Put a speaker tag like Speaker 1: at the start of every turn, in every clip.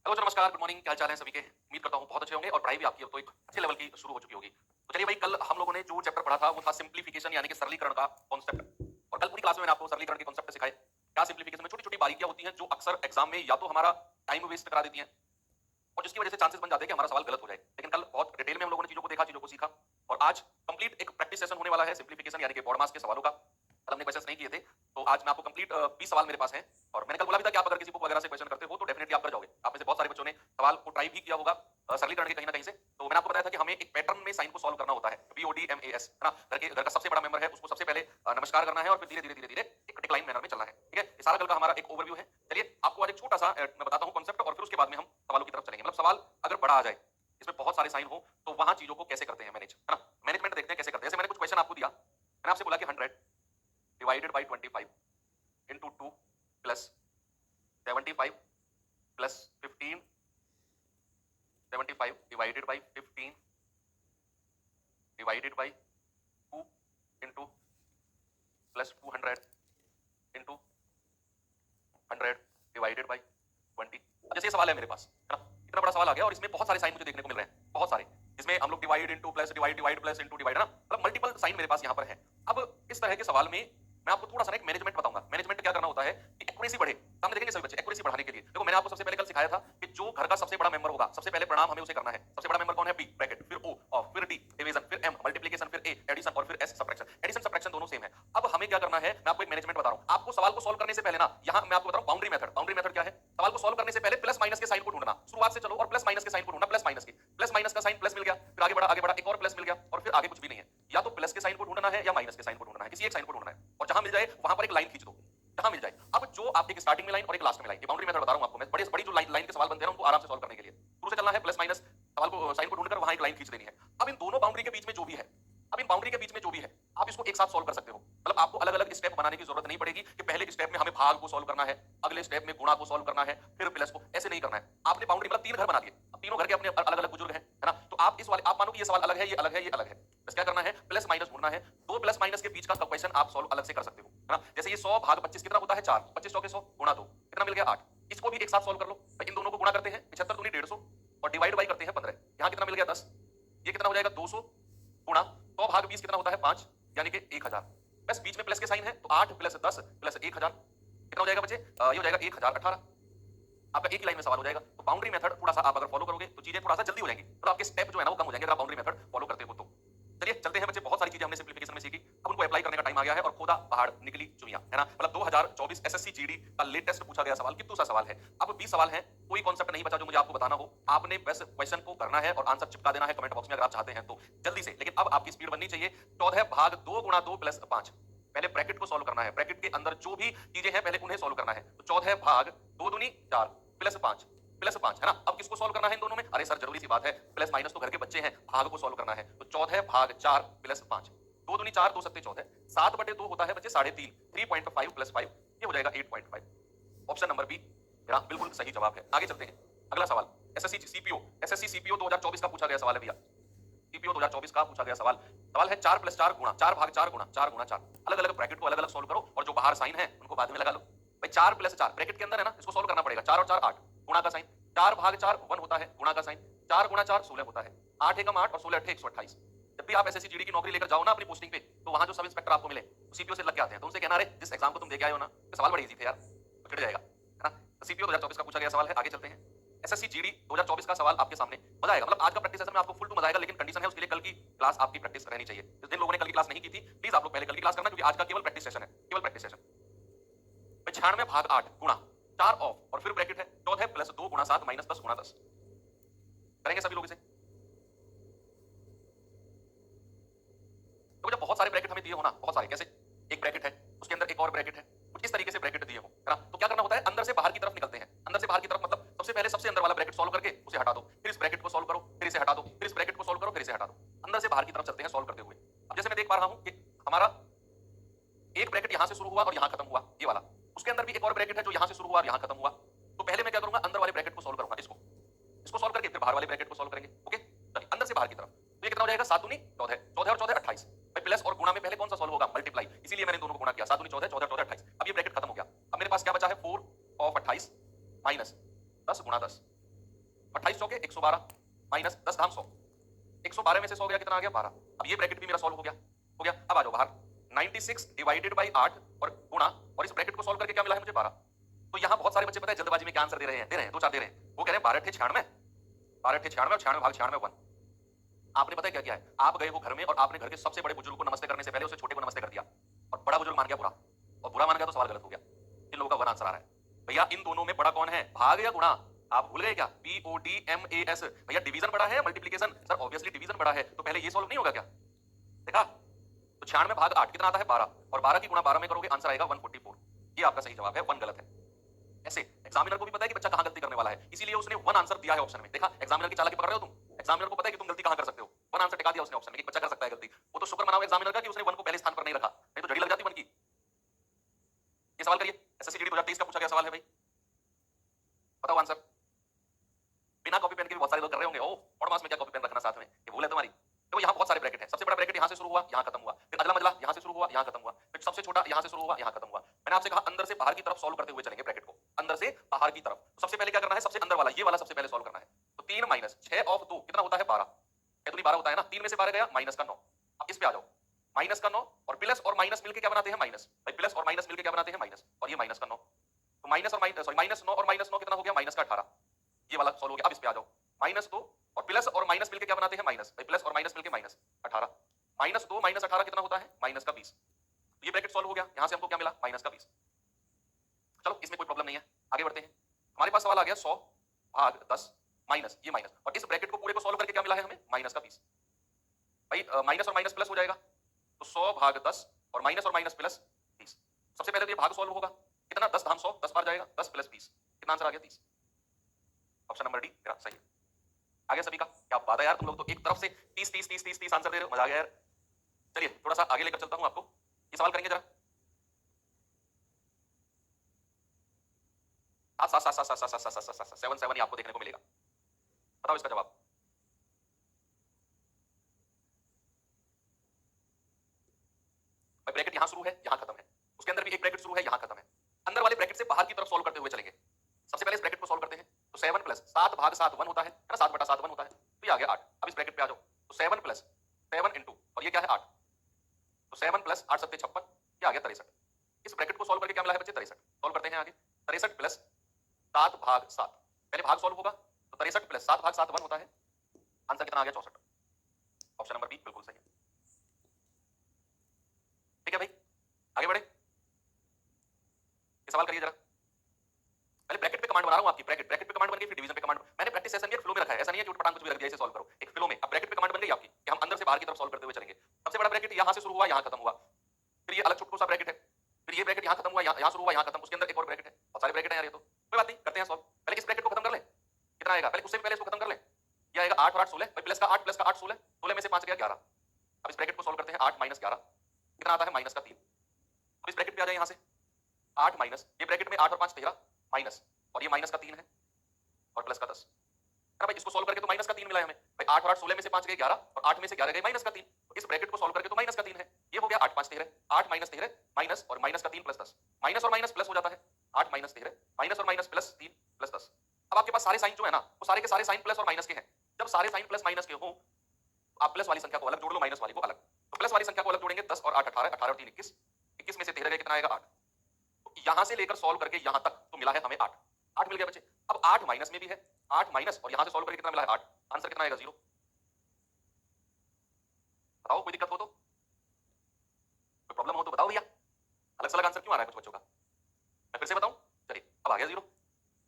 Speaker 1: Hello sir, नमस्कार, good morning, क्या हाल चाल है सभी के। उम्मीद करता हूँ बहुत अच्छे होंगे और पढ़ाई भी आपकी अब तो एक अच्छे लेवल की शुरू हो चुकी होगी। तो चलिए भाई, कल हम लोगों ने जो चैप्टर पढ़ा था वो था सिंप्लीफिकेशन यानी कि सरलीकरण का कॉन्सेप्ट। और कल पूरी क्लास में मैंने आपको सरलीकरण के कॉन्सेप्ट सिखाए। क्या सिंप्लीफिकेशन में छोटी छोटी बारीकियां होती हैं जो अक्सर एग्जाम में या तो हमारा टाइम वेस्ट करा देती हैं और जिसकी वजह से चांसेस बन जाते हैं कि हमारा सवाल गलत हो जाए। लेकिन कल बहुत डिटेल में हम लोगों ने चीजों को देखा, चीजों को सीखा और आज कंप्लीट एक प्रैक्टिस सेशन होने वाला है सिंप्लीफिकेशन यानी कि बॉड मास के सवालों का। कल हमने क्वेश्चंस नहीं किए थे, तो आज मैं आपको कंप्लीट 20 सवाल मेरे पास हैं और मैंने कल बोला भी था कि आप अगर किसी बुक वगैरह से क्वेश्चन करते हो तो डेफिनेटली आप कर जाओगे। आप में से बहुत सारे बच्चों ने सवाल को ट्राई भी किया होगा सरलीकरण के कहीं ना कहीं से। तो मैंने आपको बताया था कि हमें एक पैटर्न में साइन को सॉल्व करना होता है, BODMAS, है ना। घर का सबसे बड़ा मेंबर है, उसको सबसे पहले नमस्कार करना है और फिर धीरे धीरे धीरे धीरे एक डिक्लाइन मैनर में चलना है। ठीक है, ये सारा कल का हमारा एक ओवरव्यू है। चलिए आपको आज एक छोटा सा मैं बताता हूँ कॉन्सेप्ट और फिर उसके बाद में हम सवालों की तरफ चलेंगे। मतलब सवाल अगर बड़ा आ जाए, इसमें बहुत सारे साइन हो, तो वहां चीजों को कैसे करते हैं मैनेज, है ना। मैनेजमेंट देखते हैं कैसे करते हैं। जैसे मैंने कुछ क्वेश्चन आपको दिया, मैंने आपसे बोला कि 100 divided by 25 into 2 plus 75 plus 15, 75 divided by 15 divided by 2 into plus 200 into 100 divided by 20। अब जैसे ये सवाल है मेरे पास, है ना, इतना बड़ा सवाल आ गया और इसमें बहुत सारे साइन मुझे देखने को मिल रहे हैं, बहुत सारे। इसमें हम लोग divide into plus divide divide plus into divide, है ना, मतलब मल्टीपल साइन मेरे पास यहाँ पर है। अब इस तरह के सवाल में मैं आपको थोड़ा सा एक मैनेजमेंट बताऊंगा। मैनेजमेंट क्या करना होता है कि एक्यूरेसी बढ़े। सामने देखेंगे सभी बच्चे, एक्यूरेसी बढ़ाने के लिए देखो मैंने आपको सबसे पहले कल सिखाया था कि जो घर का सबसे बड़ा मेंबर होगा, सबसे पहले प्रणाम हमें उसे करना है। सबसे बड़ा मेंबर कौन है? P ब्रैकेट, फिर O और फिर D डिवीजन, फिर M मल्टीप्लिकेशन, फिर A एडिशन और फिर S सबट्रैक्शन। एडिशन सबट्रैक्शन दोनों सेम है। अब हमें क्या करना है, मैं आपको एक मैनेजमेंट बता रहा हूं। आपको सवाल को सॉल्व करने से पहले ना, यहां मैं आपको बता रहा हूं बाउंड्री मेथड। बाउंड्री मेथड क्या है? सवाल को सॉल्व करने से पहले प्लस माइनस के साइन को ढूंढना। शुरुआत से चलो और प्लस माइनस के साइन को ढूंढना। प्लस माइनस का साइन प्लस मिल गया, फिर आगे बढ़ा एक और प्लस मिल गया और फिर आगे कुछ भी नहीं है। या तो प्लस के साइन को ढूंढना है या माइनस के साइन को ढूंढना है, किसी एक साइन को ढूंढना है और जहां मिल जाए वहां पर एक लाइन खींच दो, जहां मिल जाए। अब जो आप एक स्टार्टिंग में लाइन और एक लास्ट में लाइन, ये बाउंड्री मेथड बता रहा हूं आपको मैं। बड़ी जो लाइन के सवाल बनते हैं उनको आराम से सॉल्व करने के लिए शुरू से चलना है। प्लस माइनस सवाल को साइन को ढूंढकर वहां एक लाइन खींच देनी है। अब इन दोनों बाउंड्री के बीच में जो भी है, अब इन बाउंड्री के बीच में जो भी है, आप इसको एक साथ सॉल्व कर सकते हो। मतलब आपको अलग अलग स्टेप बनाने की जरूरत नहीं पड़ेगी कि पहले स्टेप में हमें भाग को सॉल्व करना है, अगले स्टेप में गुणा को सॉल्व करना है, फिर प्लस को। ऐसे नहीं करना है। आपने बाउंड्री मतलब 3 घर बना दिए, अब तीनों घर के अपने अलग अलग बुजुर्ग हैं, है ना। तो आप इस वाले, आप मानो कि ये सवाल अलग है, ये अलग है, ये अलग है, बस क्या करना है, प्लस माइनस ढूंढना है। दो प्लस माइनस के बीच का क्वेश्चन आप सॉल्व अलग से कर सकते हो, है ना। जैसे ये 100 भाग 25 कितना होता है? 4। 25 100 के 100 गुणा 2 कितना मिल गया? 8। इसको भी एक साथ सॉल्व कर लो। इन दोनों को गुणा करते हैं, 75 दूनी 150 और डिवाइड बाई करते हैं 15। यहां कितना मिल गया? 10। ये कितना हो जाएगा? 200 गुणा 100 भाग 20 कितना होता है? 5, यानी कि 1000। बस बीच में प्लस के साइन है तो 8 प्लस 10 प्लस 1000 कितना हो जाएगा बच्चे? ये हो जाएगा 1018। आपका एक ही लाइन में सवाल हो जाएगा। तो बाउंड्री मेथड थोड़ा सा आप अगर फॉलो करोगे तो चीजें थोड़ा सा जल्दी हो जाएंगी, तो आपके स्टेप जो है ना वो कम हो जाएंगे अगर आप बाउंड्री मेथड फॉलो करते हो तो। चलिए चलते हैं बच्चे, बहुत सारी चीजें हमने सिंप्लीफिकेशन में सीखी, अब उनको अप्लाई करने का टाइम आ गया है। और खोदा पहाड़ निकली चुइयां, है ना। मतलब 2024 एसएससी जीडी का लेटेस्ट पूछा गया सवाल, कितना सा सवाल है। अब 20 सवाल है, कोई कॉन्सेप्ट नहीं बचा जो मुझे आपको बताना हो। आपने बस क्वेश्चन को करना है और आंसर चिपका देना है कमेंट बॉक्स में अगर आप चाहते हैं तो जल्दी से। लेकिन अब आपकी स्पीड बननी चाहिए। 14 भाग 2 गुणा 2 प्लस 5, पहले ब्रैकेट को सॉल्व करना है। ब्रैकेट के अंदर जो भी चीजें हैं पहले उन्हें सॉल्व करना है। तो 14 भाग 2 दूनी 4 प्लस 5 प्लस 5, है ना। अब किसको सॉल्व करना है इन दोनों में? अरे सर जरूरी सी बात है, प्लस माइनस तो घर के बच्चे हैं, भाग को सॉल्व करना है। तो 14 भाग 4 प्लस 5, 2 दूनी 4 2 सत्ते 14, 7/2 होता है बच्चे 3.5, 3.5 प्लस 5 ये हो जाएगा 8.5। ऑप्शन नंबर बी मेरा बिल्कुल सही जवाब है। आगे चलते हैं, अगला सवाल एसएससी सीपीओ 2024 का पूछा गया सवाल है भैया। सीपीओ 2024 का पूछा गया सवाल है 4 प्लस 4 गुणा 4 भाग 4 गुणा 4 गुणा 4। अलग अलग ब्रैकेट को अलग अलग सॉल्व करो और जो बाहर साइन है उनको बाद में लगा लो। भाई 4 प्लस 4 ब्रैकेट के अंदर है ना, इसको सॉल्व करना पड़ेगा। 4 और 4 8 गुणा का साइन, 4 भाग 4 1 होता है गुणा का साइन, 4 गुणा 4 16 होता है, 8 एकम 8 और 16 8 128। जब भी आप एसएससी जीडी की नौकरी लेकर जाओ ना अपनी पोस्टिंग पे, तो वहां जो सब इंस्पेक्टर आपको मिले सीपीओ से लग के आते हैं, तो उनसे कहना रे जिस एग्जाम को तुम देके आए हो ना, तो सवाल बड़े इजी थे यार, तो चिढ़ जाएगा, है ना। तो सीपीओ 2024 का पूछा गया सवाल है। आगे चलते हैं, एसएससी जीडी 2024 का सवाल आपके सामने। मजा आएगा, मतलब आज का प्रैक्टिस सेशन में आपको फुल टू मजा आएगा, लेकिन कंडीशन है उसके लिए कल की क्लास आपकी प्रैक्टिस रहनी चाहिए। जिस दिन लोगों ने कल की क्लास नहीं की थी, प्लीज आप लोग पहले कल की क्लास करना, क्योंकि आज का केवल प्रैक्टिस सेशन है, केवल प्रैक्टिस सेशन। 96 भाग 8 गुणा 4 ऑफ और फिर ब्रैकेट है 14 प्लस 2 गुणा 7 माइनस 10 गुणा 10। करेंगे सभी लोग इसे। तो जब बहुत सारे ब्रैकेट हमें दिए हो ना, बहुत सारे, कैसे एक ब्रैकेट है उसके अंदर एक और ब्रैकेट है, कुछ इस तरीके से ब्रैकेट दिए हो, है ना। तो क्या करना होता है, अंदर से बाहर की तरफ निकलते हैं। अंदर से बाहर की तरफ मतलब सबसे पहले सबसे अंदर वाला ब्रैकेट सॉल्व करके उसे हटा दो, फिर इस ब्रैकेट को सॉल्व करो, फिर इसे हटा दो, फिर इस ब्रैकेट को सॉल्व करो, फिर इसे हटा दो। अंदर से बाहर की तरफ चलते हैं सॉल्व करते हुए। अब जैसे मैं देख पा रहा हूं कि हमारा एक ब्रैकेट यहां से शुरू हुआ और यहां खत्म हुआ, ये वाला। उसके अंदर भी एक और ब्रैकेट है जो यहां से शुरू हुआ और यहां खत्म हुआ। तो पहले मैं क्या करूंगा, अंदर वाले ब्रैकेट को सॉल्व करूंगा, इसको सॉल्व करके फिर बाहर वाले ब्रैकेट को सॉल्व करेंगे। ओके, चलिए अंदर से बाहर की तरफ। तो ये कितना हो जाएगा? 7 दूनी 14, 14 और 14 28। भाई प्लस और गुणा में पहले कौन सा सॉल्व होगा? मल्टीप्लाई, इसीलिए मैंने दोनों को गुणा किया। 7 दूनी 14, 14 14 28। अब ये ब्रैकेट खत्म हो गया। अब मेरे पास क्या बचा है? 4 ऑफ 28 माइनस 10 गुणा 10। गया 12। अब ये ब्रैकेट भी मेरा सॉल्व हो गया। अब आ जाओ बाहर, 96 डिवाइडेड बाई 8 और गुणा, और इस ब्रैकेट को सॉल्व करके क्या मिला है मुझे 12। तो यहाँ बहुत सारे बच्चे पता है जल्दबाजी में क्या आंसर दे रहे हैं, दो चार दे रहे हैं। वो कह रहे हैं 12 96, 12 96 और 96 भाग 96 1। आपने पता है क्या किया है, आप गए हो घर में और आपने घर के सबसे बड़े बुजुर्ग को नमस्ते करने से पहले उसे छोटे को नमस्ते कर दिया, और बड़ा बुजुर्ग मान गया बुरा, और बुरा मान गया तो सवाल गलत हो गया। इन लोगों का वन आंसर आ रहा है। भैया इन दोनों में बड़ा कौन है, भाग या गुणा? आप भूल गए क्या? PODMAS। भैया डिवीजन बड़ा है मल्टीप्लिकेशन? सर ऑब्वियसली डिवीजन बड़ा है, तो पहले ये सॉल्व नहीं होगा क्या? देखा, तो 96 भाग 8 कितना आता है 12, और 12 की गुणा 12 में करोगे आंसर आएगा 144। ये आपका सही जवाब है, वन गलत है। ऐसे एग्जामिनर को भी पता है कि बच्चा कहां गलती करने वाला है, इसीलिए उसने वन आंसर दिया है ऑप्शन में। देखा, एग्जामिनर की चालाकी पकड़ रहे हो तुम? एग्जामिनर को पता है कि तुम गलती कहां कर सकते हो, वन आंसर टिका दिया उसने ऑप्शन में कि बच्चा कर सकता है गलती। वो तो शुक्र मनाओ एग्जामिनर का कि उसने वन को पहले स्थान पर नहीं रखा, नहीं तो झड़ी लग जाती वन की। ये सवाल करिए, एसएससी जीडी 2023 का पूछा गया सवाल है भाई, बताओ आंसर। बिना कॉपी पेन के भी बहुत सारे लोग कर रहे होंगे, ओ और मास में क्या कॉपी पेन रखना साथ में, ये भूल है तुम्हारी। तो यहाँ बहुत सारे ब्रैकेट है, सबसे बड़ा ब्रैकेट यहाँ से शुरू हुआ यहाँ खत्म हुआ, फिर अगला मजला यहाँ से शुरू हुआ यहाँ खत्म हुआ, फिर सबसे छोटा यहाँ से शुरू हुआ यहाँ खत्म हुआ। मैंने आपसे कहा अंदर से बाहर की तरफ सॉल्व करते हुए चलेंगे ब्रैकेट को, अंदर से बाहर की तरफ। तो सबसे पहले क्या करना है, सबसे अंदर वाला ये वाला सबसे पहले सॉल्व करना है। तो 3 माइनस 6 ऑफ 2 कितना होता है 12, है तो 12 होता है ना, 3 में से 12 गया माइनस का 9। अब इस पे आ जाओ, माइनस का 9 और प्लस और माइनस मिलकर क्या बनाते हैं माइनस, भाई प्लस और माइनस मिलकर क्या बनाते हैं माइनस, और ये माइनस का 9, तो माइनस और माइनस, सॉरी माइनस 9 और माइनस 9 कितना हो गया माइनस का 18। ये वाला सॉल्व हो गया। अब इस पे आ जाओ, माइनस 2 और प्लस और माइनस मिलकर क्या बनाते हैं माइनस, भाई प्लस और माइनस मिलकर माइनस 18, माइनस 2 माइनस 18 कितना होता है माइनस का 20। तो ये ब्रैकेट सॉल्व हो गया, यहां से हमको क्या मिला माइनस का 20। चलो इसमें कोई प्रॉब्लम नहीं है, आगे बढ़ते हैं। हमारे पास सवाल आ गया 100 भाग 10 माइनस ये माइनस, और इस ब्रैकेट को पूरे को सॉल्व करके क्या मिला है हमें माइनस का 20। भाई माइनस और माइनस प्लस हो जाएगा, तो 100 भाग 10 और माइनस और माइनस प्लस 30। सबसे पहले तो ये भाग सॉल्व होगा, कितना 10 धाम 100 10 बार जाएगा, 10 प्लस 20 कितना आंसर आ गया 30। ऑप्शन नंबर डी मेरा सही है। आगे सभी का क्या बात है यार, तुम लोग तो एक तरफ से 30 30 30 30 30 आंसर दे रहे हो, मजा आ गया यार। चलिए थोड़ा सा आगे लेकर चलता हूं आपको, ये सवाल करेंगे जरा। 7 ही आपको देखने को मिलेगा, बताओ इसका जवाब। ब्रैकेट यहां शुरू है यहां खत्म है, उसके अंदर भी एक ब्रैकेट शुरू है यहां खत्म है, अंदर वाले ब्रैकेट से बाहर की तरफ सॉल्व करते हुए चलेंगे। सबसे पहले इस ब्रैकेट को सॉल्व करते हैं, तो 7 प्लस 7 भाग 7 1 होता है ना, 7 बटा 7 1 होता है, तो ये आ गया 8। अब इस ब्रैकेट पे आ जाओ, तो 7 प्लस 7 इंटू और ये क्या है 8, तो 7 प्लस 8 7 56, ये आ गया 63। इस ब्रैकेट को सॉल्व करके क्या मिला है बच्चे 63। सॉल्व करते हैं आगे, 63 प्लस 7 भाग 7, पहले भाग सॉल्व होगा, तो 63 प्लस 7 भाग 7 1 होता है, आंसर कितना आ गया 64। ऑप्शन नंबर बी बिल्कुल सही है। ठीक है भाई, आगे बढ़े, ये सवाल करिए जरा। पहले ब्रैकेट पे कमांड बना रहा हूं आपकी, ब्रैकेट पे कमांड बन गई, फिर डिवीजन पे कमांड। मैंने प्रैक्टिस सेशन में फ्लो में रखा है, ऐसा नहीं है कि उठपटांग कुछ भी रख दिया इसे सॉल्व करो, एक फ्लो में। अब ब्रैकेट पे कमांड बन गई आपकी कि हम अंदर से बाहर की तरफ सॉल्व करते हुए चलेंगे। सबसे बड़ा ब्रैकेट यहां से शुरू हुआ यहां खत्म हुआ, फिर ये अलग छोटा सा ब्रैकेट है, फिर ये ब्रैकेट यहां खत्म हुआ यहां शुरू हुआ यहां खत्म, उसके अंदर एक और ब्रैकेट है। बहुत सारे ब्रैकेट है यार, ये तो कोई बात नहीं, करते हैं सॉल्व। पहले इस ब्रैकेट को खत्म कर ले, कितना आएगा, पहले उससे पहले इसको खत्म कर ले, ये आएगा 8 और 8 16, प्लस का 8 प्लस का 8 16, 16 में से 5 गया 11। अब इस ब्रैकेट को सॉल्व करते हैं, 8 माइनस 11 कितना आता है माइनस का 3। अब इस ब्रैकेट पे आ जाए, यहां से 8 माइनस ये ब्रैकेट में 8 और 5 13 माइनस, और ये माइनस का 3 है और प्लस का 10 है ना भाई। इसको सॉल्व करके तो माइनस का 3 मिला है हमें भाई, 8 और 8 16 में से 5 गए 11 और 8 में से 11 गए माइनस का 3, तो इस ब्रैकेट को सॉल्व करके तो माइनस का 3 है, ये हो गया 8 5 13, 8 माइनस 13 माइनस और माइनस का 3 प्लस 10, माइनस और माइनस प्लस हो जाता है, 8 माइनस 13 माइनस और माइनस प्लस 3 प्लस 10। अब आपके पास सारे साइन जो है ना, वो सारे के सारे साइन प्लस और माइनस के हैं। जब सारे साइन प्लस माइनस के हो, आप प्लस वाली संख्या को अलग जोड़ लो, माइनस वाली को अलग, तो प्लस वाली संख्या को अलग जोड़ेंगे 10 और 8 18, 18 और 3 21, 21 में से 13 गए कितना आएगा 8। तो यहां से लेकर सॉल्व करके यहां तक तो मिला है हमें 8, 8 मिल गया बच्चे। अब 8 माइनस में भी है, 8 माइनस और यहां से सॉल्व करके कितना मिला है 8, आंसर कितना आएगा 0। बताओ कोई दिक्कत हो तो, कोई प्रॉब्लम हो तो बताओ भैया, अलग से अलग आंसर क्यों आ रहा है कुछ बच्चों का, मैं फिर से बताऊं। चलिए अब आ गया 0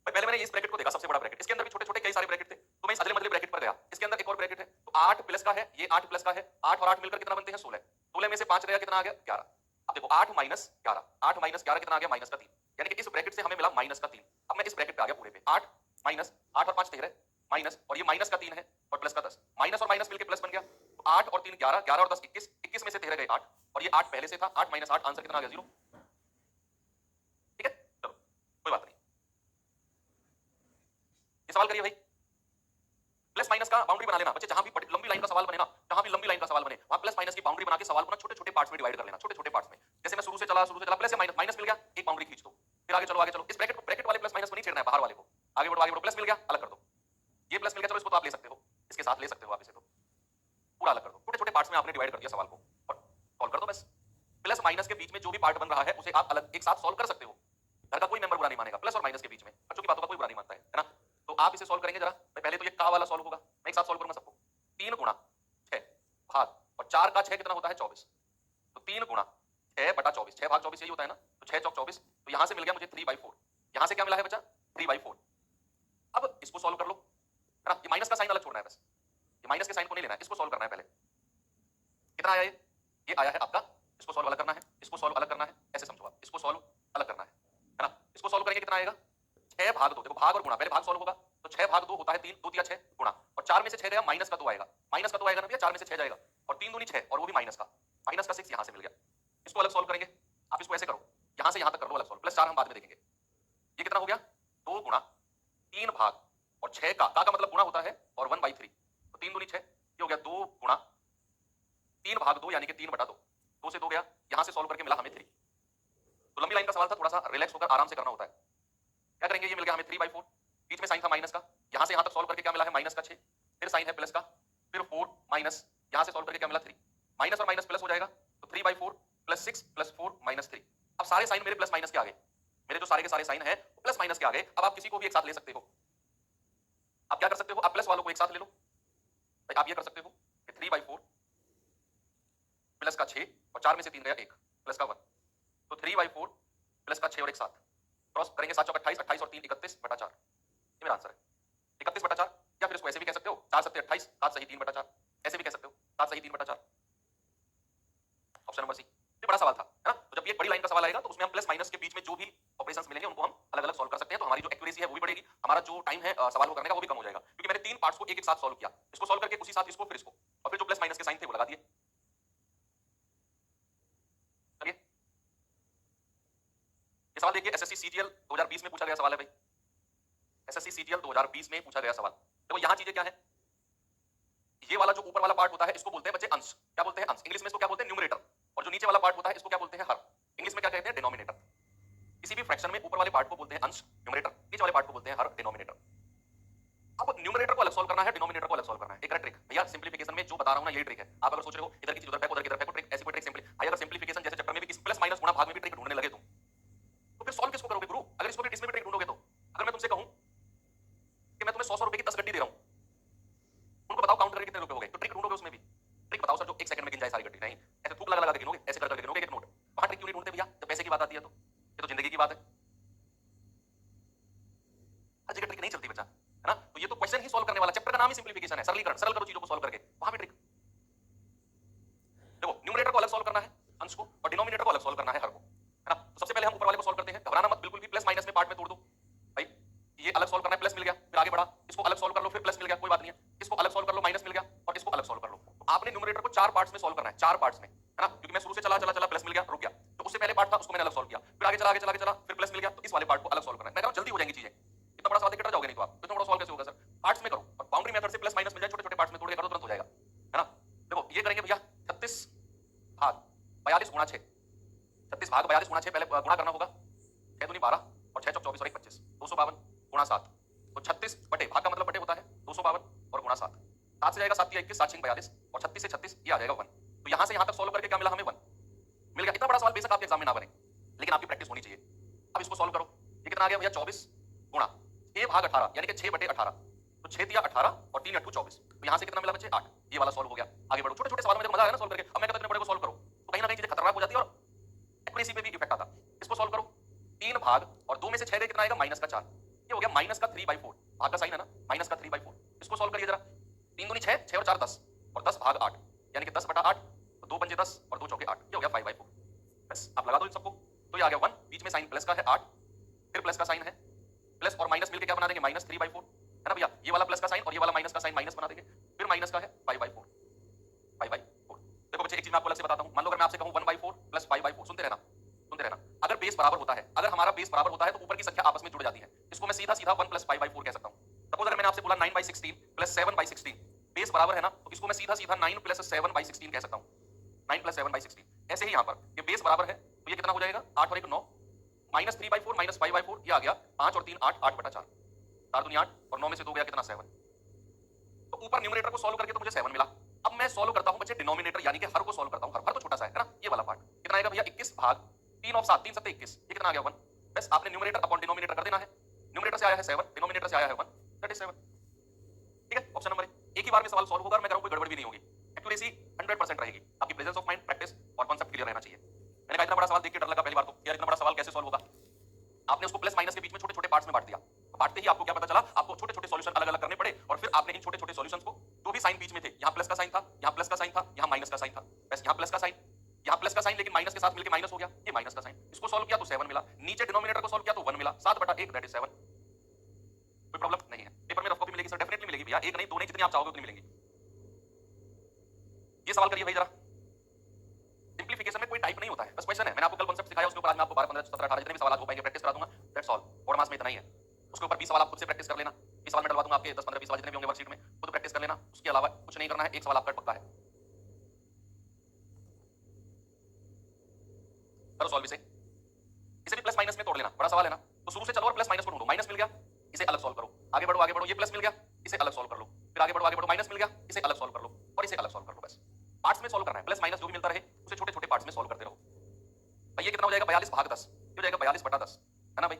Speaker 1: भाई। पहले मैंने इस ब्रैकेट को देखा, सबसे बड़ा ब्रैकेट, इसके अंदर भी छोटे छोटे कई सारे ब्रैकेट थे, तो मैं इस अदले बदले ब्रैकेट पर गया, इसके अंदर एक और ब्रैकेट है, तो 8 प्लस का है, ये 8 प्लस का है, 8 और 8 मिलकर कितना बनते हैं 16, 16 में से 5 गया कितना आ गया 11। अब देखो 8 माइनस 11, 8 माइनस 11 कितना आ गया माइनस का 3, यानी कि इस ब्रैकेट से हमें मिला माइनस का 3। अब मैं इस ब्रैकेट पे आ गया पूरे पे, 8 माइनस 8 और 5 13 माइनस, और ये माइनस का 3 है और प्लस का 10, माइनस और माइनस मिलकर प्लस बन गया, तो 8 और 3 11, 11 और 10 21, 21 में से 13 गए 8, और ये 8 पहले से था, 8 माइनस 8 आंसर कितना आ गया 0। ठीक है चलो कोई बात नहीं, ये सवाल करिए भाई। प्लस माइनस का बाउंड्री बना लेना बच्चे, जहां भी लंबी लाइन का सवाल बने ना, जहां भी लंबी लाइन का सवाल बने वहां प्लस माइनस की बाउंड्री बना के सवाल को ना छोटे छोटे पार्ट्स में डिवाइड कर लेना, छोटे छोटे पार्ट्स में। जैसे मैं शुरू से चला प्लस या माइनस, माइनस मिल गया एक बाउंड्री खींच दो, फिर आगे चलो। इस ब्रैकेट को, ब्रैकेट वाले प्लस माइनस को नहीं छेड़ना है, बाहर वाले को आगे बढ़ो, प्लस मिल गया अलग कर दो, ये प्लस मिल गया चलो इसको तो आप ले सकते हो, इसके साथ ले सकते हो आप इसे, तो पूरा अलग कर दो, छोटे छोटे कितने पार्ट्स में आपने डिवाइड कर दिया सवाल को और सॉल्व कर दो बस। प्लस माइनस के बीच में जो भी पार्ट बन रहा है उसे आप अलग एक साथ सॉल्व कर सकते हो, घर का कोई मेंबर बुरा नहीं मानेगा, प्लस और माइनस के बीच में बच्चों की बातों का कोई बुरा नहीं मानता है ना। तो आप इसे सॉल्व करेंगे जरा, पहले तो ये का वाला सॉल्व होगा, मैं एक साथ सॉल्व करूंगा सबको। 3 गुणा 6 भाग और 4 का 6 कितना होता है 24, तो 3 गुणा 6 बटा 24, 6 भाग 24 यही होता है ना, तो 6 चौक 24, तो यहां से मिल गया मुझे 3/4, यहां से क्या मिला है बच्चा 3/4। अब इसको सॉल्व कर लो है ना, ये माइनस का साइन अलग छोड़ना है बस, ये माइनस के साइन को नहीं लेना है, इसको सॉल्व करना है पहले। कितना आया ये आया है आपका, इसको सॉल्व अलग करना है, इसको सॉल्व अलग करना है, ऐसे समझो आप, इसको सॉल्व अलग करना है ना। इसको सॉल्व करेंगे कितना आएगा 6 भाग 2, देखो भाग और गुणा, पहले भाग सॉल्व होगा तो 6 भाग 2 होता है 3, 2 तिया 6 गुणा, और 4 में से 6 गया माइनस का 2 आएगा, माइनस का 2 आएगा ना भैया, 4 में से 6 जाएगा और 3 दूनी 6 और वो भी माइनस का 6 यहां से मिल गया। इसको अलग सॉल्व करेंगे, आप इसको ऐसे करो, यहां से यहां तक कर लो अलग सॉल्व, प्लस 4 हम बाद में देखेंगे। ये कितना हो गया 2 गुणा 3 भाग और 6 का मतलब गुणा होता है और 1/3, तो 3 दूनी 6, ये हो गया 2 गुणा 3 भाग 2 यानी कि 3 बटा 2, 2 से 2 गया, यहां से सॉल्व करके मिला हमें 3। तो लंबी लाइन का सवाल था, थोड़ा सा रिलैक्स होकर आराम से करना होता है। क्या करेंगे, ये मिल गया हमें 3/4, बीच में साइन था माइनस का, यहां से यहां तक सॉल्व करके क्या मिला है माइनस का 6, फिर साइन है प्लस का, फिर 4 माइनस, यहां से सॉल्व करके क्या मिला 3, माइनस और माइनस प्लस हो जाएगा, तो 3/4 प्लस 6 प्लस 4 माइनस 3। अब सारे साइन मेरे प्लस माइनस के आ गए, मेरे जो सारे के सारे साइन है प्लस माइनस के आ गए। अब आप किसी को भी एक साथ ले सकते हो, आप क्या कर सकते हो, आप प्लस वालों को एक साथ ले लो, भाई आप ये कर सकते हो कि 3/4 प्लस का 6 और 4 में से 3 गया 1 प्लस का 1, तो 3/4 प्लस का 6 और 1 7, क्रॉस करेंगे 7 चौक 28, 28 और 3 31/4, ये मेरा आंसर है 31/4। या फिर इसको ऐसे भी कह सकते हो 4 7 28, 7 सही 3/4, ऐसे भी कह सकते हो 7 सही 3/4, ऑप्शन नंबर सी। ये बड़ा सवाल था है ना, तो जब ये बड़ी लाइन का सवाल आएगा तो उसमें हम प्लस माइनस के बीच में जो भी ऑपरेशंस मिलेंगे उनको हम अलग अलग सॉल्व कर सकते हैं, तो हमारी जो एक्यूरेसी है वो भी बढ़ेगी, हमारा जो टाइम है सवाल को करने का वो भी कम हो जाएगा, क्योंकि मैंने 3 पार्ट्स को एक एक साथ सॉल्व किया, इसको सॉल्व करके उसी साथ इसको फिर इसको, और फिर जो प्लस माइनस के साइन थे वो लगा दिए। चलिए ये सवाल देखिए, एसएससी सीजीएल 2020 में पूछा गया सवाल है भाई, एसएससी सीजीएल 2020 में पूछा गया सवाल। देखो यहां चीजें क्या है, ये वाला जो ऊपर वाला पार्ट होता है इसको बोलते हैं बच्चे अंश, क्या बोलते हैं अंश, इंग्लिश में इसको क्या बोलते हैं न्यूमरेटर, और जो नीचे वाला पार्ट होता है इसको क्या बोलते हैं हर, इंग्लिश में क्या कहते हैं डिनोमिनेटर। किसी भी फ्रैक्शन में ऊपर वाले पार्ट को बोलते हैं अंश न्यूमरेटर, नीचे वाले पार्ट को बोलते हैं हर डिनोमिनेटर। अब न्यूमरेटर को अलग सॉल्व करना है, डिनोमिनेटर को अलग सॉल्व करना है, एक ट्रिक भैया सिंप्लीफिकेशन में जो बता रहा हूं ना यही ट्रिक है। आप अगर सोच रहे हो इधर की चीज उधर फेंको, उधर की तरफ फेंको, ट्रिक ऐसी कोई ट्रिक सिंपली, अगर सिंप्लीफिकेशन जैसे चैप्टर में भी प्लस माइनस गुणा भाग में भी ट्रिक ढूंढने लगे तुम, तो फिर सॉल्व किसको करोगे गुरु, अगर इसको भी इसमें भी ट्रिक ढूंढोगे तो। अगर मैं तुमसे कहूं कि मैं तुम्हें 100 रुपए की 10 गड्डी दे रहा हूं, उनको बताओ काउंट करके कितने रुपए हो गए, तो ट्रिक ढूंढोगे उसमें भी, ट्रिक बताओ सर जो 1 सेकंड में गिन जाए सारी गड्डी, नहीं ऐसे थूक लगा लगा के गिनोगे, ऐसे कर करके गिनोगे एक नोट, वहां ट्रिक क्यों नहीं ढूंढते भैया, जब पैसे की बात आती है तो ये तो जिंदगी की बात है, हर जगह ट्रिक नहीं चलती बच्चा है ना। तो ये तो क्वेश्चन ही सॉल्व करने वाला, चैप्टर का नाम ही सिंप्लीफिकेशन है, सरलीकरण, सरल करो चीजों को सॉल्व करके, वहां भी ट्रिक। देखो न्यूमरेटर को अलग सॉल्व करना है अंश को, और डिनोमिनेटर को अलग सॉल्व करना है हर को, है ना। तो सबसे पहले हम ऊपर वाले को सॉल्व करते हैं, घबराना मत बिल्कुल भी, प्लस माइनस में पार्ट में तोड़ दो भाई, ये अलग सॉल्व करना है, प्लस मिल गया, फिर आगे बढ़ा, इसको अलग सॉल्व कर लो, फिर प्लस मिल गया, कोई बात नहीं है, इसको अलग सॉल्व कर लो, माइनस मिल गया, और इसको अलग सॉल्व कर लो। तो आपने न्यूमरेटर को 4 पार्ट्स में सॉल्व करना है, 4 पार्ट्स में, है ना, क्योंकि मैं शुरू से चला चला चला प्लस मिल गया रुक गया, तो उससे पहले पार्ट था उसको मैंने अलग सॉल्व किया, फिर आगे चला आगे चला चला फिर प्लस मिल गया, तो इस वाले पार्ट को अलग सॉल्व करना है। मैं कह रहा हूं जल्दी हो जाएंगी चीजें, इतना बड़ा सवाल देख के डर जाओगे नहीं तो आप, इतना बड़ा सवाल कैसे होगा सर, पार्ट्स में करो, और बाउंड्री मेथड से प्लस माइनस मिल जाए, छोटे छोटे पार्ट्स में तोड़ के करो तुरंत हो जाएगा, है ना। देखो ये करेंगे भैया 36 भाग 42 गुणा 6, 36 भाग 42 गुणा 6 पहले गुणा करना होगा, 6 दूनी 12 और 6 चौक 24 और 1 25, 252 गुणा 7, तो 36 बटे भाग का मतलब बटे होता है 252 और गुणा 7, 7 से जाएगा 7 21, 7 6 42 और 36 से 36 ये आ जाएगा 1। तो यहां से यहां तक सॉल्व करके क्या मिला हमें 1 मिल गया। इतना बड़ा सवाल बेशक आपके एग्जाम में ना बने, लेकिन आपकी प्रैक्टिस होनी चाहिए। अब इसको सॉल्व करो, ये कितना आ गया भैया 24 गुणा 6 भाग 18 यानी कि 6 बटे 18, तो 6 दिया 18 और 3 8 24, तो यहां से कितना मिला बच्चे 8, ये वाला सॉल्व हो गया। आगे बढ़ो, छोटे छोटे सवालों में जब मजा आया ना सॉल्व करके, अब मैं कहता हूं इतने बड़े को सॉल्व करो तो कहीं ना कहीं चीजें खतरनाक हो जाती है और एक्यूरेसी पे भी इफेक्ट आता। इसको सॉल्व करो, 3 भाग और 2 में से 6 गए कितना आएगा माइनस का 4, ये हो गया माइनस का 3/4, भाग का साइन है ना, माइनस का 3/4। इसको सॉल्व करिए जरा, 3 दूनी 6, 6 और 4 10 और 10 भाग 8 यानी कि 10 बटा 8, तो 2 पंजे 10 और 2 चौके 8, ये हो गया 5/4। बस आप लगा दो इन सबको, तो ये आ गया 1, बीच में साइन प्लस का है 8, फिर प्लस का साइन है, प्लस और माइनस मिलके क्या बना देंगे माइनस 3/4, है ना भैया, ये वाला प्लस का साइन और ये वाला माइनस का साइन माइनस बना देंगे, फिर माइनस का है 5/4, 5/4। देखो बच्चे एक चीज मैं आपको अलग से बताता हूं, मान लो अगर मैं आपसे कहूं 1/4 प्लस 5/4, सुनते रहना सुनते रहना, अगर बेस बराबर होता है, अगर हमारा बेस बराबर होता है तो ऊपर की संख्या आपस में जुड़ जाती है, इसको मैं सीधा सीधा 1 प्लस 5/4 कह सकता हूं। सपोज अगर मैंने आपसे बोला 9/16 प्लस 7/16, बेस बराबर है ना, तो इसको मैं सीधा सीधा 9 प्लस 7/16 कह सकता हूं, 9 प्लस 7/16। ऐसे ही यहां पर ये बेस बराबर है तो ये कितना हो जाएगा 8 और 1 9, माइनस 3/4 माइनस 5/4, ये आ गया 5 और 3 8, 8 बटा 4, 4 दूनी 8 और 9 में से 2 गया कितना 7। तो ऊपर न्यूमरेटर को सॉल्व करके तो मुझे 7 मिला, अब मैं सॉल्व करता हूं बच्चे डिनोमिनेटर यानी कि हर को सॉल्व करता हूं, हर तो छोटा सा है ना, ये वाला पार्ट कितना आएगा भैया 21 भाग 3 ऑफ 7 3 7 21, ये कितना आ गया 1। बस आपने न्यूमरेटर अपॉन डिनोमिनेटर कर देना है, न्यूमरेटर से आया है 7, डिनोमिनेटर से आया है 1, दैट इज 7। ठीक है, ऑप्शन नंबर ए। एक ही बार में सवाल सॉल्व होगा और मैं कह रहा हूं कोई गड़बड़ भी नहीं होगी, एक्यूरेसी 100% रहेगी, आपकी प्रेजेंस ऑफ माइंड, प्रैक्टिस और कांसेप्ट क्लियर रहना चाहिए। मैंने कहा इतना बड़ा सवाल देख के डर लगा पहली बार तो, यार इतना बड़ा सवाल कैसे सॉल्व होगा। आपने उसको प्लस माइनस के बीच में छोटे छोटे पार्ट्स में बांट दिया, बांटते ही आपको क्या पता चला, आपको छोटे छोटे सॉल्यूशन अलग अलग करने पड़े और फिर आपने इन छोटे छोटे सॉल्यूशंस को जो भी साइन बीच में थे, यहां प्लस का साइन था, यहां प्लस का साइन था, यहां माइनस का साइन था, बस यहां प्लस का साइन, यहां प्लस का साइन लेकिन माइनस के साथ मिलकर माइनस हो गया, ये माइनस का साइन, इसको सॉल्व किया तो 7 मिला, नीचे डिनोमिनेटर को सॉल्व किया तो 1 मिला, 7/1 दैट इज 7। कोई प्रॉब्लम नहीं है, पेपर में रफ कॉपी मिलेगी सर, डेफिनेटली मिलेगी भैया, एक नहीं दो नहीं, जितनी आप चाहोगे उतनी मिलेंगी। ये सवाल करिए भाई जरा, सिंप्लीफिकेशन में कोई टाइप नहीं होता है, बस क्वेश्चन है, मैंने आपको कल कांसेप्ट सिखाया, उसके ऊपर आज मैं आपको 12 15 17 18 जितने भी सवाल हो पाएंगे प्रैक्टिस करा दूंगा, दैट्स ऑल। और मास में इतना ही है, उसके ऊपर 20 सवाल आप खुद से प्रैक्टिस कर लेना, 20 सवाल मैं डलवा दूंगा आपके 10 15 20 सवाल जितने भी होंगे वर्कशीट में, खुद प्रैक्टिस कर लेना, उसके अलावा कुछ नहीं करना है, एक सवाल आपका पक्का है। करो सॉल्व इसे भी प्लस माइनस में तोड़ लेना, बड़ा सवाल है ना, तो शुरू से चलो और प्लस माइनस को ढूंढो, माइनस मिल गया इसे अलग सॉल्व करो, आगे बढ़ो, ये प्लस मिल गया इसे अलग सॉल्व कर लो, फिर आगे बढ़ो, माइनस मिल गया इसे अलग सॉल्व कर लो और इसे अलग सॉल्व कर लो, बस पार्ट्स में सॉल्व करना है, प्लस माइनस जो भी मिलता रहे उसे छोटे छोटे पार्ट्स में सॉल्व करते रहो। भाई ये कितना हो जाएगा 42 भाग 10, ये हो जाएगा 42/10 है ना भाई,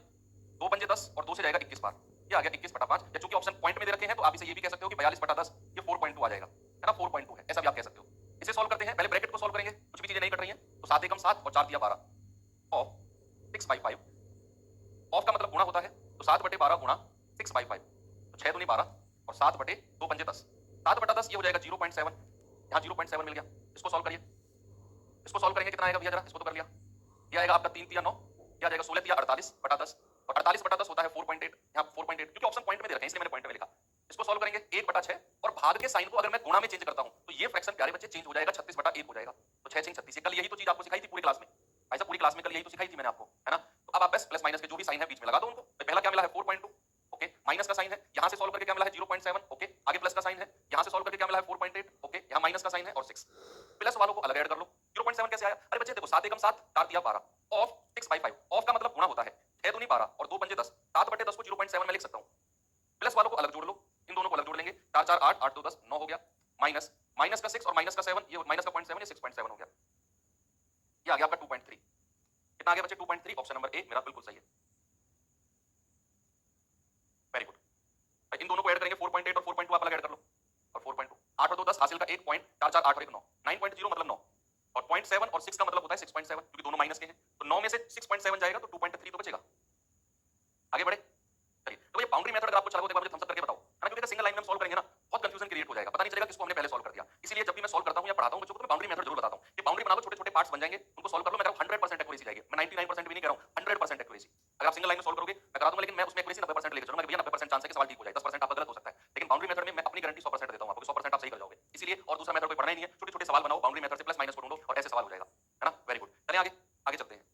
Speaker 1: 2 पंजे 10 और 2 से जाएगा 21 बार, ये आ गया 21/5, या चूंकि ऑप्शन पॉइंट में दे रखे हैं तो आप इसे ये भी कह सकते हो कि 42/10 ये 4.2 आ जाएगा है ना, 4.2 है, ऐसा भी आप कह सकते हो। इसे सॉल्व करते हैं, पहले ब्रैकेट को सॉल्व करेंगे, कुछ भी चीजें नहीं कट रही हैं, तो 7 एकम 7 और 4 दिया 12 ऑफ 6/5, ऑफ का मतलब गुणा होता है, तो 7/12 गुणा 6/5, तो 6 दूनी 12 और 7/2 पंजे 10, 7/10 ये हो जाएगा 0.7, यहाँ 0.7 मिल गया, इसको सॉल्व करिए, इसको सॉल्व करेंगे कितना आएगा भैया जरा, इसको तो कर लिया, ये आएगा आपका 3 3 9, ये आ जाएगा 16 3 48/10 और 48/10 होता है 4.8, यहाँ 4.8 क्योंकि ऑप्शन पॉइंट में दे रखे हैं इसलिए मैंने पॉइंट में लिखा। इसको सॉल्व करेंगे 1/6 और भाग के साइन को अगर मैं गुणा में चेंज करता हूं तो ये फ्रैक्शन प्यारे बच्चे चेंज हो जाएगा 36/1 हो जाएगा, तो 6 6 36, कल यही तो चीज आपको सिखाई थी पूरी क्लास में, ऐसा पूरी क्लास में कल यही तो सिखाई थी मैंने आपको, है ना। तो अब आप बस प्लस माइनस के जो भी साइन है बीच में लगा दो उनको, तो पहला क्या मिला है 4.2, ओके, माइनस का साइन है, यहां से सॉल्व करके क्या मिला है 0.7, ओके, आगे प्लस का साइन है, यहां से सॉल्व करके क्या मिला है 4.8, ओके, यहां माइनस का साइन है और 6, प्लस वालों को अलग ऐड कर लो, 0.7 कैसे आया, अरे बच्चे देखो 7 एकम 7 4 दिया 12 ऑफ 6/5, ऑफ का मतलब गुणा होता है, 6 दूनी 12 और 2 पंजे 10, 7/10 को 0.7 में लिख सकता हूं, प्लस वालों को अलग जोड़ लो, इन दोनों को अलग जोड़ लेंगे, 4 4 8 8 2 10 9 हो गया, माइनस माइनस का 6 और माइनस का 7, ये माइनस का 0.7 ये 6.7 हो गया, ये आ गया आपका 2.3, कितना आ गया बच्चे 2.3, ऑप्शन नंबर ए मेरा बिल्कुल सही है, वेरी गुड। इन दोनों को ऐड करेंगे 4.8 और 4.2 आप अलग ऐड कर लो, और 4.2 8 और 2 10 हासिल का 1 पॉइंट 4 4 8 और 1 9, 9.0 मतलब 9 और 0.7 और 6 का मतलब होता है 6.7 क्योंकि दोनों माइनस के हैं, तो 9 में से 6.7 जाएगा तो 2.3 तो बचेगा। आगे बढ़े, चलिए, तो ये बाउंड्री मेथड अगर आपको चला हो तो एक बार मुझे थम्स अप करके बताओ, है ना, क्योंकि सिंगल लाइन में हम सॉल्व करेंगे ना बहुत कंफ्यूजन क्रिएट हो जाएगा, पता नहीं चलेगा किसको हमने पहले सॉल्व कर दिया, इसीलिए जब भी मैं सॉल्व करता हूं या पढ़ाता हूं बच्चों को तो मैं बाउंड्री मेथड जरूर बताता हूं कि बाउंड्री बना लो, छोटे छोटे पार्ट्स बन जाएंगे, उनको सॉल्व कर लो, मैं कह रहा हूं 100% एक्यूरेसी जाएगी, मैं 99% भी नहीं कह रहा हूं 100% एक्यूरेसी, अगर आप सिंगल लाइन में सॉल्व करोगे मैं करा दूंगा, लेकिन मैं उसमें एक्यूरेसी 90% लेके चलूंगा कि भैया 90% चांस है कि सवाल ठीक हो जाए, 10% आपका गलत हो सकता है, लेकिन बाउंड्री मेथड में मैं अपनी गारंटी 100% देता हूं आपको, 100% आप सही कर जाओगे, इसीलिए और दूसरा मेथड कोई पढ़ना ही नहीं है, छोटे छोटे सवाल बनाओ बाउंड्री मेथड से प्लस माइनस को ढूंढो और ऐसे सवाल हो जाएगा, है ना, वेरी गुड। चलिए आगे आगे चलते हैं,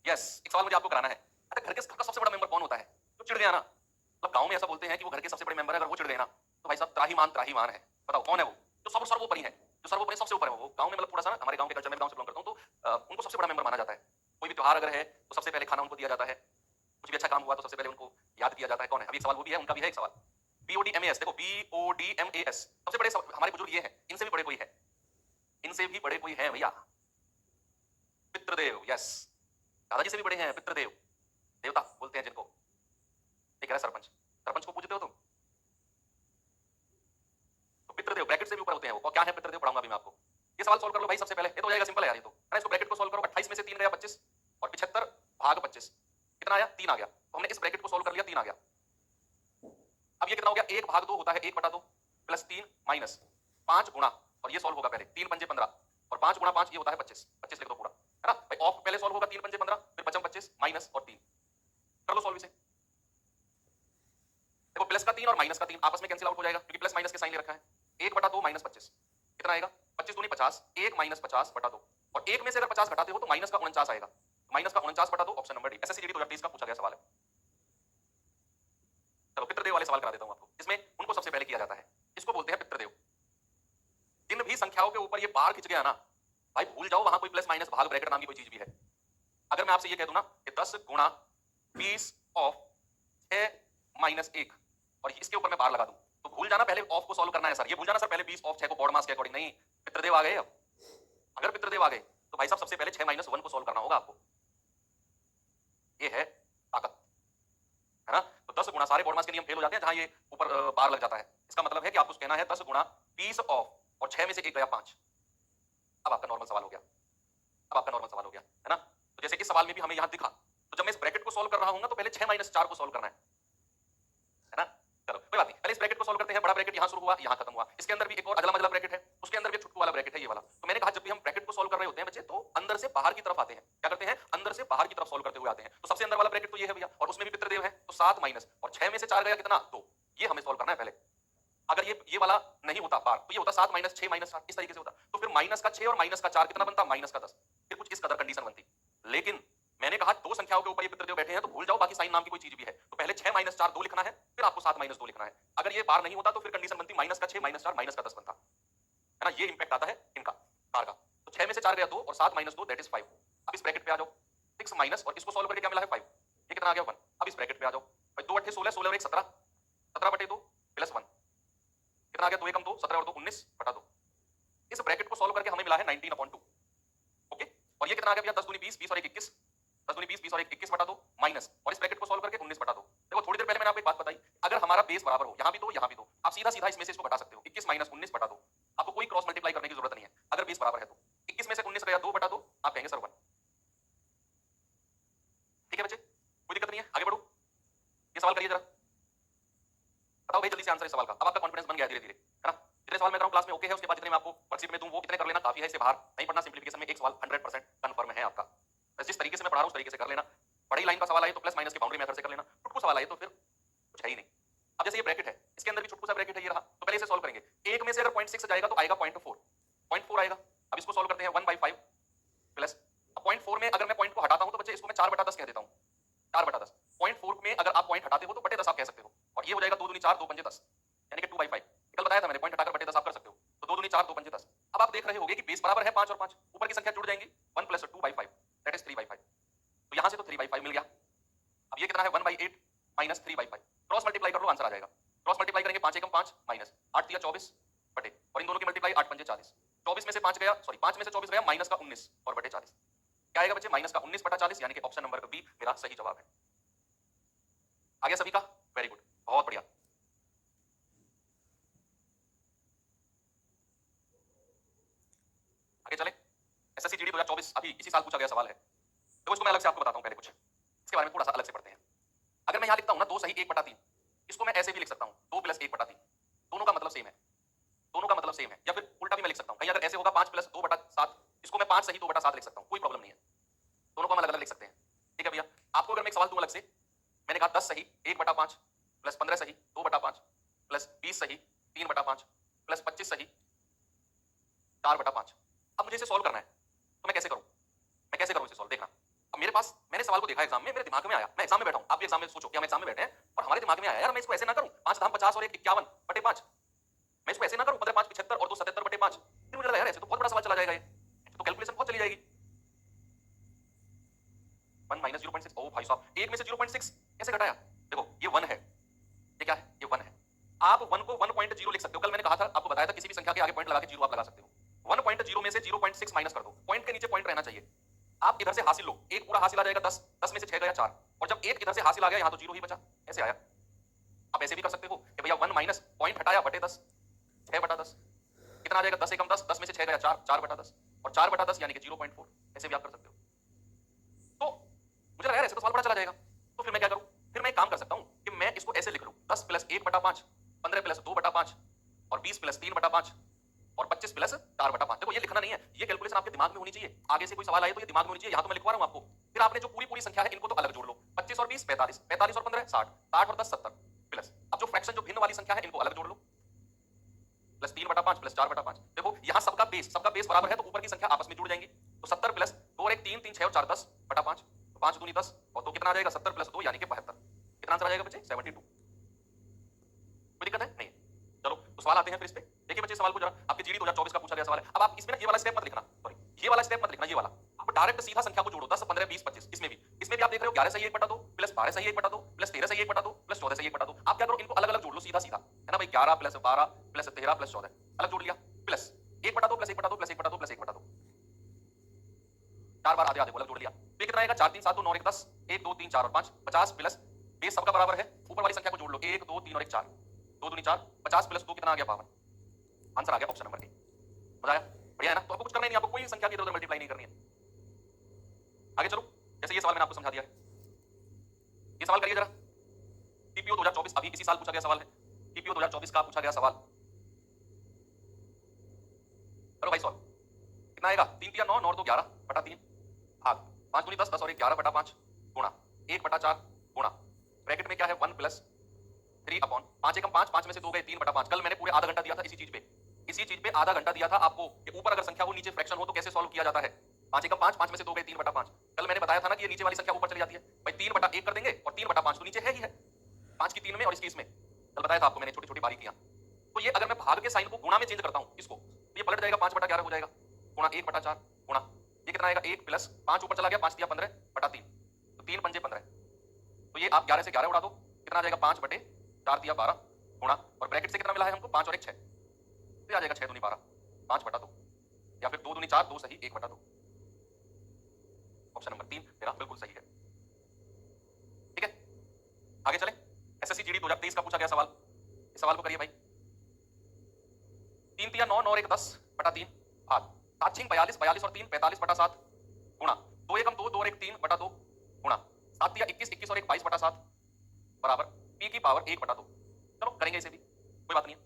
Speaker 1: यस एक सवाल मुझे आपको कराना है, अरे घर का सबसे बड़ा मेंबर कौन होता है, तो चिढ़ गया ना, मतलब गांव में ऐसा बोलते हैं कि वो घर के सबसे बड़े मेंबर है, अगर वो चिढ़ गए ना तो भाई साहब त्राहीमाम है, बताओ कौन है वो, जो सर्वोपरि है, जो सर्वोपरि सबसे ऊपर है वो गांव में, मतलब थोड़ा सा हमारे गांव के कल्चर में, गांव से बिलोंग करता हूं तो उनको सबसे बड़ा मेंबर माना जाता है, कोई भी त्योहार अगर है तो सबसे पहले खाना उनको दिया जाता है, कुछ भी अच्छा काम हुआ तो सबसे पहले उनको याद किया जाता है, कौन है, अभी एक सवाल वो भी है, उनका भी है एक सवाल, BODMAS, देखो BODMAS सबसे बड़े हमारे बुजुर्ग ये हैं, इनसे भी बड़े कोई है, इनसे भी बड़े कोई है भैया, पितृदेव, यस दादाजी से भी बड़े हैं पितृदेव, देवता बोलते हैं जिनको, एक है सरपंच, सरपंच को पूजते हो तुम, तो पितृदेव ब्रैकेट से भी ऊपर होते हैं वो, और क्या है पितृदेव पढ़ाऊंगा अभी मैं आपको, ये सवाल सॉल्व कर लो भाई सबसे पहले, ये तो हो जाएगा सिंपल है यार, ये तो है ना, इसको ब्रैकेट को सॉल्व करो, 28 में से 3 गया 25 और 75 भाग 25 कितना आया 3 आ गया, तो हमने इस ब्रैकेट को सॉल्व कर लिया 3 आ गया, अब ये कितना हो गया 1 भाग 2 होता है 1/2 प्लस 3 माइनस 5 गुणा, और ये सॉल्व होगा पहले 3 पंजे 15 और 5 गुणा 5 ये होता है 25, 25 लिख दो पूरा, है ना भाई, ऑफ पहले सॉल्व होगा 3 पंजे 15 फिर बचम 25 माइनस और 3, कर लो सॉल्व इसे, देखो प्लस का 3 और माइनस का 3 आपस में कैंसिल आउट हो जाएगा क्योंकि प्लस माइनस के साइन ले रखा है, 1/2 माइनस 25 कितना आएगा, 25 दूनी 50, 1 माइनस 50/2 और 1 में से अगर 50 घटाते हो तो माइनस का 49 आएगा, माइनस का 49/2 option number D, SSC GD 2023 का पूछा गया सवाल है। चलो पितृदेव वाले सवाल करा देता हूं आपको, इसमें उनको सबसे पहले किया जाता है, इसको बोलते हैं पितृदेव, जिन भी संख्याओं के ऊपर ये बार खिंच गया ना भाई भूल जाओ वहां कोई प्लस माइनस भाग ब्रैकेट नाम की कोई चीज भी है, अगर मैं आपसे ये कह दूं ना कि 10 गुणा 20 ऑफ 6 माइनस 1 और इसके ऊपर मैं बार लगा दूं तो भूल जाना पहले ऑफ को सॉल्व करना है सर, ये भूल जाना सर पहले 20 ऑफ 6 को बॉड मास के अकॉर्डिंग नहीं, पितृदेव आ गए। अब अगर पितृदेव आ गए तो भाई साहब सबसे पहले 6 - 1 को सॉल्व करना होगा आपको, ये है ताकत, है ना। तो 10 गुणा सारे बॉड मास के नियम फेल हो जाते हैं जहां ये ऊपर बार लग जाता है। इसका मतलब है कि आपको कहना है 10 गुणा 20 ऑफ और 6 में से 1 गया 5। अब आपका नॉर्मल सवाल हो गया, अब आपका नॉर्मल सवाल हो गया, है ना। तो जैसे कि सवाल में भी हमें यहां दिखा, तो जब मैं इस ब्रैकेट को सॉल्व कर रहा हूं तो पहले 6 - 4 को सॉल्व करना है ना। चलो कोई बात नहीं, पहले इस ब्रैकेट को सॉल्व करते हैं। बड़ा ब्रैकेट यहां शुरू हुआ, यहां खत्म हुआ, इसके अंदर भी एक और अगला मगला ब्रैकेट है, उसके अंदर भी एक छुटकू वाला ब्रैकेट है, ये वाला। तो मैंने कहा जब भी हम ब्रैकेट को सॉल्व कर रहे होते हैं बच्चे, तो अंदर से बाहर की तरफ आते हैं। क्या करते हैं? अंदर से बाहर की तरफ सॉल्व करते हुए आते हैं। तो सबसे अंदर वाला ब्रैकेट तो ये है भैया, और उसमें भी पितृदेव है, तो 7 माइनस और 6 में से 4 गया कितना? 2। ये हमें सॉल्व करना है पहले। अगर ये वाला नहीं होता बार, तो ये होता 7 - 6 - 7, इस तरीके से होता। तो फिर माइनस का 6 और माइनस का 4 कितना बनता? माइनस का 10। फिर कुछ इस कदर कंडीशन बनती। लेकिन मैंने कहा दो संख्याओं के ऊपर ये पितृदेव बैठे हैं, तो भूल जाओ बाकी साइन नाम की कोई चीज भी है। तो पहले 6 - 4 2 लिखना है, फिर आपको 7 - 2 लिखना है। अगर ये बार नहीं होता तो फिर कंडीशन बनती माइनस का 6 - 4 माइनस का 10 बनता, है ना। ये इंपैक्ट आता है इनका बार का। तो 6 में से 4 गया 2 और 7 - 2 दैट इज 5। अब इस ब्रैकेट पे आ जाओ, 6 माइनस और इसको सॉल्व करके क्या मिला है? 5। ये कितना आ गया? 1। अब इस ब्रैकेट पे आ जाओ भाई, 2 8 16, 16 और 1 17, 17/2 प्लस 1 कितना आ गया? 2 1 2, 17 और 2 19/2। इस ब्रैकेट को सॉल्व करके हमें मिला है 19/2। ओके, और ये कितना आ गया भैया? 10 दूनी 20, 20 और 1 21, 10 दूनी 20, 20 और 1 21/2 माइनस, और इस ब्रैकेट को सॉल्व करके 19/2। देखो थोड़ी देर पहले मैंने आपको एक बात बताई, अगर हमारा बेस बराबर हो, यहां भी 2 यहां भी 2, आप सीधा सीधा इसमें से इसको घटा सकते हो। 21 - 19/2, आपको कोई क्रॉस मल्टीप्लाई करने की जरूरत नहीं है अगर बेस बराबर है तो। 21 में से 19 गया 2/2, आप कहेंगे सर 1। ठीक है बच्चे, कोई दिक्कत नहीं है, आगे बढ़ो। ये सवाल करिए जरा, बताओ भाई जल्दी से आंसर इस सवाल का। अब आपका कॉन्फिडेंस बन गया धीरे धीरे, है ना। जितने सवाल मैं कराऊं क्लास में ओके है, उसके बाद जितने मैं आपको वर्कशीट में दूं वो इतने कर लेना, काफी है। इससे बाहर नहीं पढ़ना। सिंपलीफिकेशन में एक सवाल 100% कंफर्म है आपका। बस जिस तरीके से मैं पढ़ा रहा हूं उस तरीके से कर लेना। बड़ी लाइन का सवाल आए तो प्लस माइनस की बाउंड्री मेथड से कर लेना, छुटकू सवाल आए तो फिर कुछ है ही नहीं। अब जैसे ये ब्रैकेट है, इसके अंदर भी छुटकू सा ब्रैकेट है, ये रहा। तो पहले इसे सॉल्व करेंगे। 1 में से अगर 0.6 जाएगा तो आएगा 0.4, 0.4 आएगा। अब इसको सॉल्व करते हैं 1/5 प्लस, अब 0.4 में अगर मैं पॉइंट को हटाता हूं तो बच्चे इसको मैं 4/10 कह देता हूं, 4/10। 0.4 में अगर आप पॉइंट हटाते हो तो बटे 10 आप कह सकते हो, और ये हो जाएगा 2 दूनी 4, 2 पंजे 10, यानी कि 2/5। कल बताया था मैंने, पॉइंट हटाकर बटे 10 आप कर सकते हो, तो 2 दूनी 4, 2 पंजे 10। अब आप देख रहे होगे कि बेस बराबर है 5 और 5, ऊपर की संख्या जुड़ जाएंगी, 1 + 2/5 दैट इज 3/5। तो यहां से तो 3/5 मिल गया। अब ये कितना है? 1/8 माइनस 3/5। क्रॉस मल्टीप्लाई कर लो, आंसर आ जाएगा। क्रॉस मल्टीप्लाई करेंगे 5 एकम 5 माइनस 8 तिया 24 बटे, और इन दोनों की मल्टीप्लाई 8 पंजे 40। 24 में से 5 गया, सॉरी 5 में से 24 गया माइनस का 19 और बटे 40। क्या आएगा बच्चे? माइनस का 19/40, यानी कि ऑप्शन नंबर बी मेरा सही जवाब है। आ गया सभी का? वेरी गुड, बहुत बढ़िया। आगे चले। एसएससी जीडी 2024 अभी इसी साल पूछा गया सवाल है। तो इसको मैं अलग से आपको बताता हूं, पहले कुछ इसके बारे में थोड़ा सा अलग से पढ़ते हैं। अगर मैं यहां लिखता हूं ना 2 सही 1/3, इसको मैं ऐसे भी लिख सकता हूं 2 + 1/3, दोनों का मतलब सेम है, दोनों का मतलब सेम है। या फिर उल्टा भी मैं लिख सकता हूं, कहीं अगर ऐसे होगा 5 + 2/7, इसको मैं 5 सही 2/7 लिख सकता हूं, कोई प्रॉब्लम नहीं है। दोनों को हम अलग अलग लिख सकते हैं। ठीक है भैया, आपको अगर मैं एक सवाल दूं अलग से, मैंने कहा 10 सही 1/5 प्लस 15 सही 2/5 प्लस 20 सही 3/5 प्लस 25 सही 4/5। अब मुझे इसे सॉल्व करना है, तो मैं कैसे करूं? मैं कैसे करूं इसे सॉल्व? देखना, अब मेरे पास, मैंने सवाल को देखा एग्जाम में, मेरे दिमाग में आया, मैं एग्जाम में बैठा हूं, आप भी एग्जाम में सोचो कि हम एग्जाम में बैठे हैं और हमारे दिमाग में आया यार मैं इसको ऐसे ना करूं, 5 धाम 50 और 1 51/5, मैं इसको ऐसे ना करूं 15 5 75 और 2 77/5। फिर मुझे लगा यार ऐसे तो बहुत बड़ा सवाल चला जाएगा, ये तो कैलकुलेशन बहुत चली जाएगी। 1 - 0.6, ओ भाई साहब 1 में से 0.6 कैसे घटाया? देखो ये 1 है, ये क्या है? ये 1 है। आप 1 को 1.0 लिख सकते हो। कल मैंने कहा था, आपको बताया था, किसी भी संख्या के आगे पॉइंट लगा के 0 आप लगा सकते हो। 1.0 में से 0.6 माइनस कर दो, पॉइंट के नीचे पॉइंट रहना चाहिए। आप इधर से हासिल लो, 1 पूरा हासिल आ जाएगा 10, 10 में से 6 गया 4, और जब 1 इधर से हासिल आ गया यहां तो 0 ही बचा, ऐसे आया। आप ऐसे भी कर सकते हो कि भैया 1 माइनस पॉइंट हटाया बटे 10, 6/10 कितना आ जाएगा? 10 एकम 10, 10 में से 6 गया 4, 4/10, और 4/10 यानी कि 0.4, ऐसे भी आप कर सकते हो। तो मुझे लगा यार ऐसे तो सवाल बड़ा चला जाएगा, तो फिर मैं क्या करूं? फिर मैं एक काम कर सकता हूं कि मैं इसको ऐसे लिख लूं, 10 + 1/5, 15 + 2/5 और 20 + 3/5 और 25 + 4/5। देखो ये लिखना नहीं है, ये कैलकुलेशन आपके दिमाग में होनी चाहिए। आगे से कोई सवाल आए तो ये दिमाग में होनी चाहिए। यहां तो मैं लिखवा रहा हूं आपको, फिर आपने जो पूरी पूरी संख्या है इनको तो अलग जोड़ लो, 25 और 20 45, 45 और 15 60, 60 और 10 70 प्लस, अब जो फ्रैक्शन जो भिन्न वाली संख्या है इनको अलग जोड़ लो, प्लस 3/5 प्लस 4/5। देखो यहां सबका बेस बराबर है तो ऊपर की संख्या आपस में जुड़ जाएंगी, तो 70 प्लस 2 और 1 3, 3 6 और 4 10/5, तो 5 दूनी 10 और 2 कितना आ जाएगा? 70 + 2 यानी कि 72। कितना आंसर आ जाएगा बच्चे? 72। कोई दिक्कत है? नहीं। चलो तो सवाल आते हैं फिर इस पे। देखिए बच्चे सवाल को जरा, आपके जीडी 2024 का पूछा गया सवाल है। अब आप इसमें ना ये वाला स्टेप मत लिखना, सॉरी ये वाला स्टेप मत लिखना, ये वाला आप डायरेक्ट सीधा संख्या को जोड़ो, 10 15 20 25। इसमें भी आप देख रहे हो 11 सही 1/2 प्लस 12 सही 1/2 प्लस 13 सही 1/2 प्लस 14 सही 1/2। आप क्या करो? इनको अलग अलग जोड़ लो सीधा सीधा, है है ना भाई, 11 प्लस 12 प्लस 13 प्लस 14 अलग जोड़ लिया, प्लस 1/2 प्लस 1/2 प्लस 1/2 प्लस 1/2, 4 बार आधे आधे को अलग जोड़ लिया। तो ये कितना आएगा, 4 3 7 2 9 1 10, 1 2 3 4 और 5, 50 प्लस बेस सबका बराबर है, ऊपर वाली संख्या को जोड़ लो, 1 2 3 और 1 4, 2 दूनी 4, 50 प्लस 2 कितना आ गया 52। आंसर आ गया ऑप्शन नंबर ए। मजा आया, बढ़िया है ना। तो आपको कुछ करना ही नहीं, आपको कोई संख्या की इधर उधर मल्टीप्लाई नहीं करनी है। आगे चलो, जैसे ये सवाल मैंने आपको समझा दिया है, ये सवाल करिए जरा। पीपीओ 2024 अभी इसी साल पूछा गया सवाल है, पीपीओ 2024 का पूछा गया सवाल। चलो भाई सॉल्व, कितना आएगा, 3 3 9 9 2 11 बटा 3 भाग 5 दूनी 10 10 और 1 11 बटा 5 गुणा 1 बटा 4 गुणा ब्रैकेट में क्या है 1 प्लस 3 अपॉन 5 एकम 5, 5 में से 2 गए 3 बटा 5। कल मैंने पूरे आधा घंटा दिया था इसी चीज पे आधा घंटा दिया था आपको कि ऊपर अगर संख्या हो नीचे फ्रैक्शन हो तो कैसे सॉल्व किया जाता है। 5 एकम 5, 5 में से 2 गए 3 बटा 5। कल मैंने बताया था ना कि ये नीचे वाली संख्या ऊपर चली जाती है भाई, 3 बटा 1 कर देंगे और 3 बटा 5 तो नीचे है ही है, 5 की 3 में और इसकी इसमें, कल बताया था आपको मैंने, छोटी छोटी बारीकियां। तो ये अगर मैं भाग के साइन को गुणा में चेंज करता हूं इसको, तो ये पलट जाएगा 5 बटा 11 हो जाएगा गुणा 1 बटा 4 गुणा ये कितना आएगा 1 प्लस 5 ऊपर चला गया, 5 दिया 15 बटा 3, तो 3 पंजे 15, तो ये आप 11 से 11 उड़ा दो, कितना आ जाएगा 5 बटे 4 दिया 12 गुणा, और ब्रैकेट से कितना मिला है हमको 5 और 1 6, तो आ जाएगा 6 दूनी 12 5 बटा 2, या फिर 2 दूनी 4 2 सही 1 बटा 2। ऑप्शन नंबर 3 मेरा बिल्कुल सही है। ठीक है, आगे चले। एसएससी जीडी 2023 का पूछा गया सवाल, इस सवाल को करिए भाई। 3 3 9 9 1 10 बटा 3 भाग 7 6 42 42 और 3 45 बटा 7 गुणा 2 एकम 2 2 और 1 3 बटा 2 गुणा 7 दिया 21 21 और 1 22 बटा 7 बराबर p की पावर 1 बटा 2। चलो करेंगे इसे भी, कोई बात नहीं है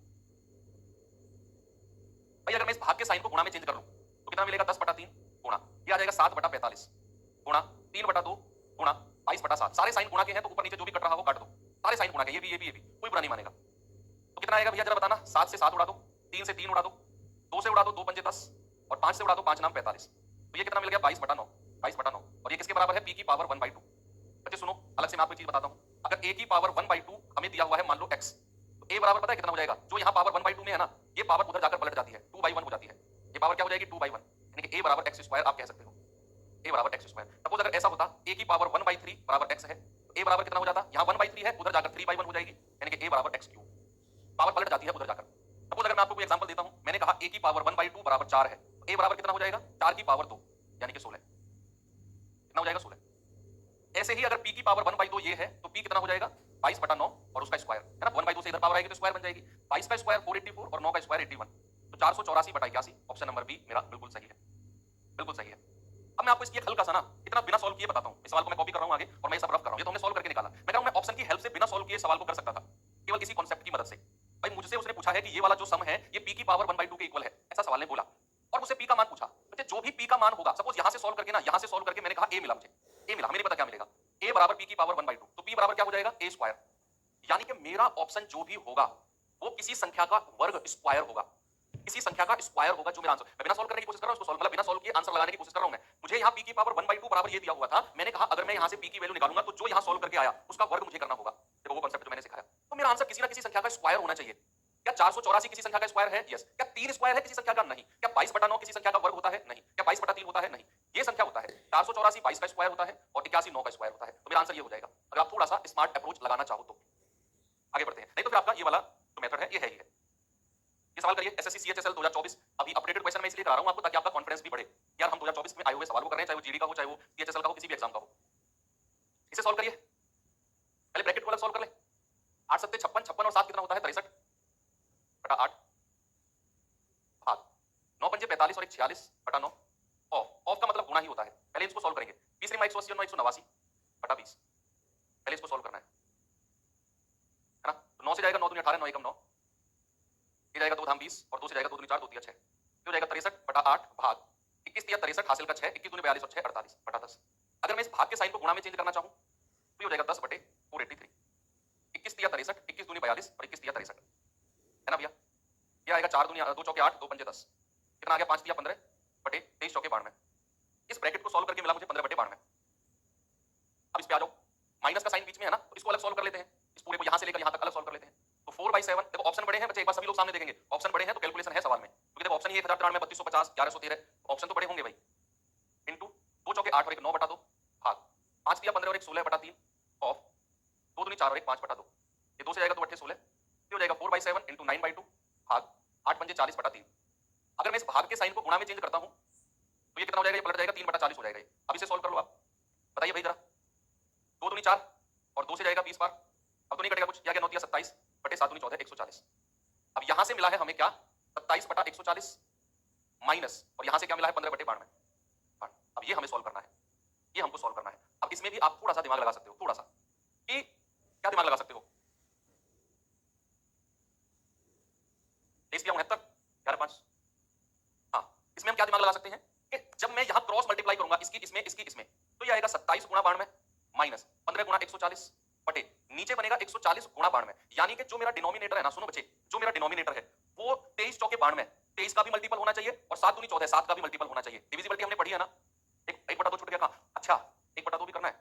Speaker 1: भाई। अगर मैं इस भाग के साइन को गुणा में चेंज कर लूं तो कितना मिलेगा 10 बटा 3 गुणा ये आ जाएगा 7 बटा 45 गुणा 3 बटा 2 गुणा 22 बटा 7। सारे साइन गुणा के हैं तो ऊपर नीचे जो भी कट रहा हो काट दो, सारे साइन गुणा के, ये भी कोई बुरा नहीं मानेगा। तो कितना आएगा भैया जरा बताना, 7 से 7 उड़ा दो, 3 से 3 उड़ा दो, 2 से उड़ा दो 2 पंजे 10 और 5 से उड़ा दो 5 नाम 45, तो ये कितना मिल गया 22 बटा 9 22 बटा 9, और ये किसके बराबर है p की पावर 1/2। बच्चे सुनो, अलग से मैं आपको एक चीज बताता हूं, अगर a की पावर 1/2 हमें दिया हुआ है मान लो x, तो a बराबर पता है कितना हो जाएगा, जो यहां पावर 1/2 में है ना, ये पावर उधर जाकर पलट जाती है 2/1 हो जाती है, ये पावर क्या हो जाएगी 2/1, यानी कि a बराबर x स्क्वायर आप कह सकते हो, a बराबर x स्क्वायर। सपोज अगर ऐसा होता a की पावर 1/3 बराबर x है, तो a बराबर कितना हो जाता, यहां 1/3 है उधर जाकर 3/1 हो जाएगी, यानी कि a बराबर x क्यूब, पावर पलट जाती है उधर जाकर। सपोज अगर मैं आपको कोई एग्जांपल देता हूं, मैंने कहा a की पावर 1/2 बराबर 4 है, तो a बराबर कितना हो जाएगा 4 की पावर 2 यानी कि 16, कितना हो जाएगा 16। ऐसे ही अगर p की पावर 1/2 ये है तो p कितना हो जाएगा 22 बटा 9 और उसका स्क्वायर है ना, 1/2 से इधर पावर आएगी तो स्क्वायर बन जाएगी, 22 का स्क्वायर 484 और 9 का स्क्वायर 81, तो 484 बटा 81। ऑप्शन नंबर बी मेरा बिल्कुल सही है, बिल्कुल सही है। अब मैं आपको इसकी एक हल्का सा ना इतना बिना सॉल्व किए बताता हूं, इस सवाल को मैं कॉपी कर रहा हूं आगे और मैं ये सब रफ कर रहा हूं, ये तो हमने सॉल्व करके निकाला। मैं कहूं मैं ऑप्शन की हेल्प से बिना सॉल्व किए सवाल को कर सकता था केवल इसी कॉन्सेप्ट की मदद से। भाई मुझसे उसने पूछा है कि ये वाला जो सम है ये p की पावर 1/2 के इक्वल है, ऐसा सवाल ने बोला, और मुझसे p का मान पूछा। बच्चे जो भी p का मान होगा, सपोज यहां से सॉल्व करके ना, यहां से सॉल्व करके मैंने कहा a मिला, मुझे a मिला, हमें नहीं पता क्या मिलेगा, a बराबर p की पावर 1/2, तो p बराबर क्या हो जाएगा a स्क्वायर, यानी कि मेरा ऑप्शन जो भी होगा वो किसी संख्या का वर्ग स्क्वायर होगा, किसी संख्या का स्क्वायर होगा जो मेरा आंसर। मैं बिना सॉल्व करने की कोशिश कर रहा हूं, उसको सॉल्व मतलब बिना सॉल्व किए आंसर लगाने की कोशिश कर रहा हूं मैं। मुझे यहां p की पावर 1/2 बराबर ये दिया हुआ था, मैंने कहा अगर मैं यहां से p की वैल्यू निकालूंगा तो जो यहां सॉल्व करके आया उसका वर्ग मुझे करना होगा, देखो वो कांसेप्ट जो मैंने सिखाया। तो मेरा आंसर किसी ना किसी संख्या का स्क्वायर होना चाहिए। क्या 484 किसी संख्या का स्क्वायर है? यस। क्या 3 स्क्वायर है किसी संख्या का? नहीं। क्या 22 बटा 9 किसी संख्या का वर्ग होता है? नहीं। क्या 22 बटा 3 होता है? नहीं। ये संख्या होता है 484 22 का स्क्वायर होता है और 81 9 का स्क्वायर होता है। तो मेरा आंसर ये हो जाएगा अगर आप थोड़ा सा स्मार्ट अप्रोच लगाना चाहो तो। आगे बढ़ते हैं, नहीं तो फिर आपका ये वाला जो मेथड है ये है ही है। ये सवाल करिए एसएससी सीएचएसएल 2024, अभी अपडेटेड क्वेश्चन मैं इसलिए करा रहा हूं आपको ताकि आपका कॉन्फिडेंस भी बढ़े। यार हम 2024 में आए हुए सवाल को कर रहे हैं, चाहे वो जीडी का हो, चाहे वो सीएचएसएल का हो, किसी भी एग्जाम का हो। इसे सॉल्व करिए, पहले ब्रैकेट को अलग सॉल्व कर ले। 8 7 56, 56 और 7 कितना होता है 63 बटा 8 भाग 9 पंजे 45 और 1 46 बटा 9 ऑफ का मतलब गुणा ही होता है। पहले इसको सॉल्व करेंगे, 20 × 180 और 189 बटा 20, पहले इसको सॉल्व करना है ना। तो 9 से जाएगा 9 दूनी 18, 9 एकम 9, ये जाएगा 2 धाम 20 और 2 से जाएगा 2 दूनी 4, 2 तिया 6, तो जाएगा 63 बटा 8 भाग 21 तिया 63 हासिल का 6, 21 दूनी 42 और 6 48 बटा 10। अगर मैं इस भाग के साइन को गुणा में चेंज करना चाहूं तो ये हो जाएगा 10 बटे 483, 21 तिया 63, 21 दूनी 42 और 21 तिया 63 है ना भैया। ये आएगा 4 दूनी 2 चौके 8, 2 पंजे 10, कितना आ गया 5 तिया 15 बटे 23 चौके 92। इस ब्रैकेट को सॉल्व करके मिला मुझे 15 बटे 92। अब इस पे आ जाओ, माइनस का साइन बीच में है ना, तो इसको अलग सॉल्व कर लेते हैं, इस पूरे को यहां से लेकर यहां तक अलग सॉल्व कर लेते हैं। तो 4/7, देखो ऑप्शन बड़े हैं बच्चे, एक बार सभी लोग सामने देखेंगे, ऑप्शन बड़े हैं तो कैलकुलेशन है सवाल में, क्योंकि देखो ऑप्शन ही 1093, 3250, 1113, ऑप्शन तो बड़े होंगे भाई। इनटू 2 चौके 8 और 1 9 बटा 2 भाग 5 तिया 15 और 1 16 बटा 3 ऑफ 2 दूनी 4 और 1 5 बटा 2, ये 2 से जाएगा 2 8 16, ये हो जाएगा 4/7 इंटू 9/2 भाग 8×5 = 40/3। अगर मैं इस भाग के साइन को गुणा में चेंज करता हूं तो ये कितना हो जाएगा, ये पलट जाएगा 3/40 हो जाएगा। अब इसे सॉल्व कर लो आप, बताइए भाई जरा। 2 दूनी 4 और 2 से जाएगा 20 बार। अब तो नहीं कटेगा कुछ, क्या 9 27 बटे 7 दूनी 14 140। अब यहां से मिला है हमें क्या, 27/140 माइनस, और यहां से क्या मिला है 15/92। अब ये हमें सॉल्व करना है, ये हमको सॉल्व करना है। अब इसमें भी आप थोड़ा सा दिमाग लगा सकते हो, थोड़ा सा, कि क्या दिमाग लगा सकते हो। 69 11 5। हाँ, इसमें हम क्या दिमाग लगा सकते हैं कि जब मैं यहां क्रॉस मल्टीप्लाई करूंगा इसकी इसमें इसकी इसमें, तो ये आएगा 27 गुणा 92 माइनस 15 गुणा 140 बटे नीचे बनेगा 140 गुणा 92। यानी कि जो मेरा डिनोमिनेटर है ना, सुनो बच्चे, जो मेरा डिनोमिनेटर है वो 23 चौके 92, 23 का भी मल्टीपल होना चाहिए और 7 दूनी 14 7 का भी मल्टीपल होना चाहिए। डिविजिबिलिटी हमने पढ़ी है ना, 1/2 छूट गया कहां, अच्छा 1/2 भी करना है,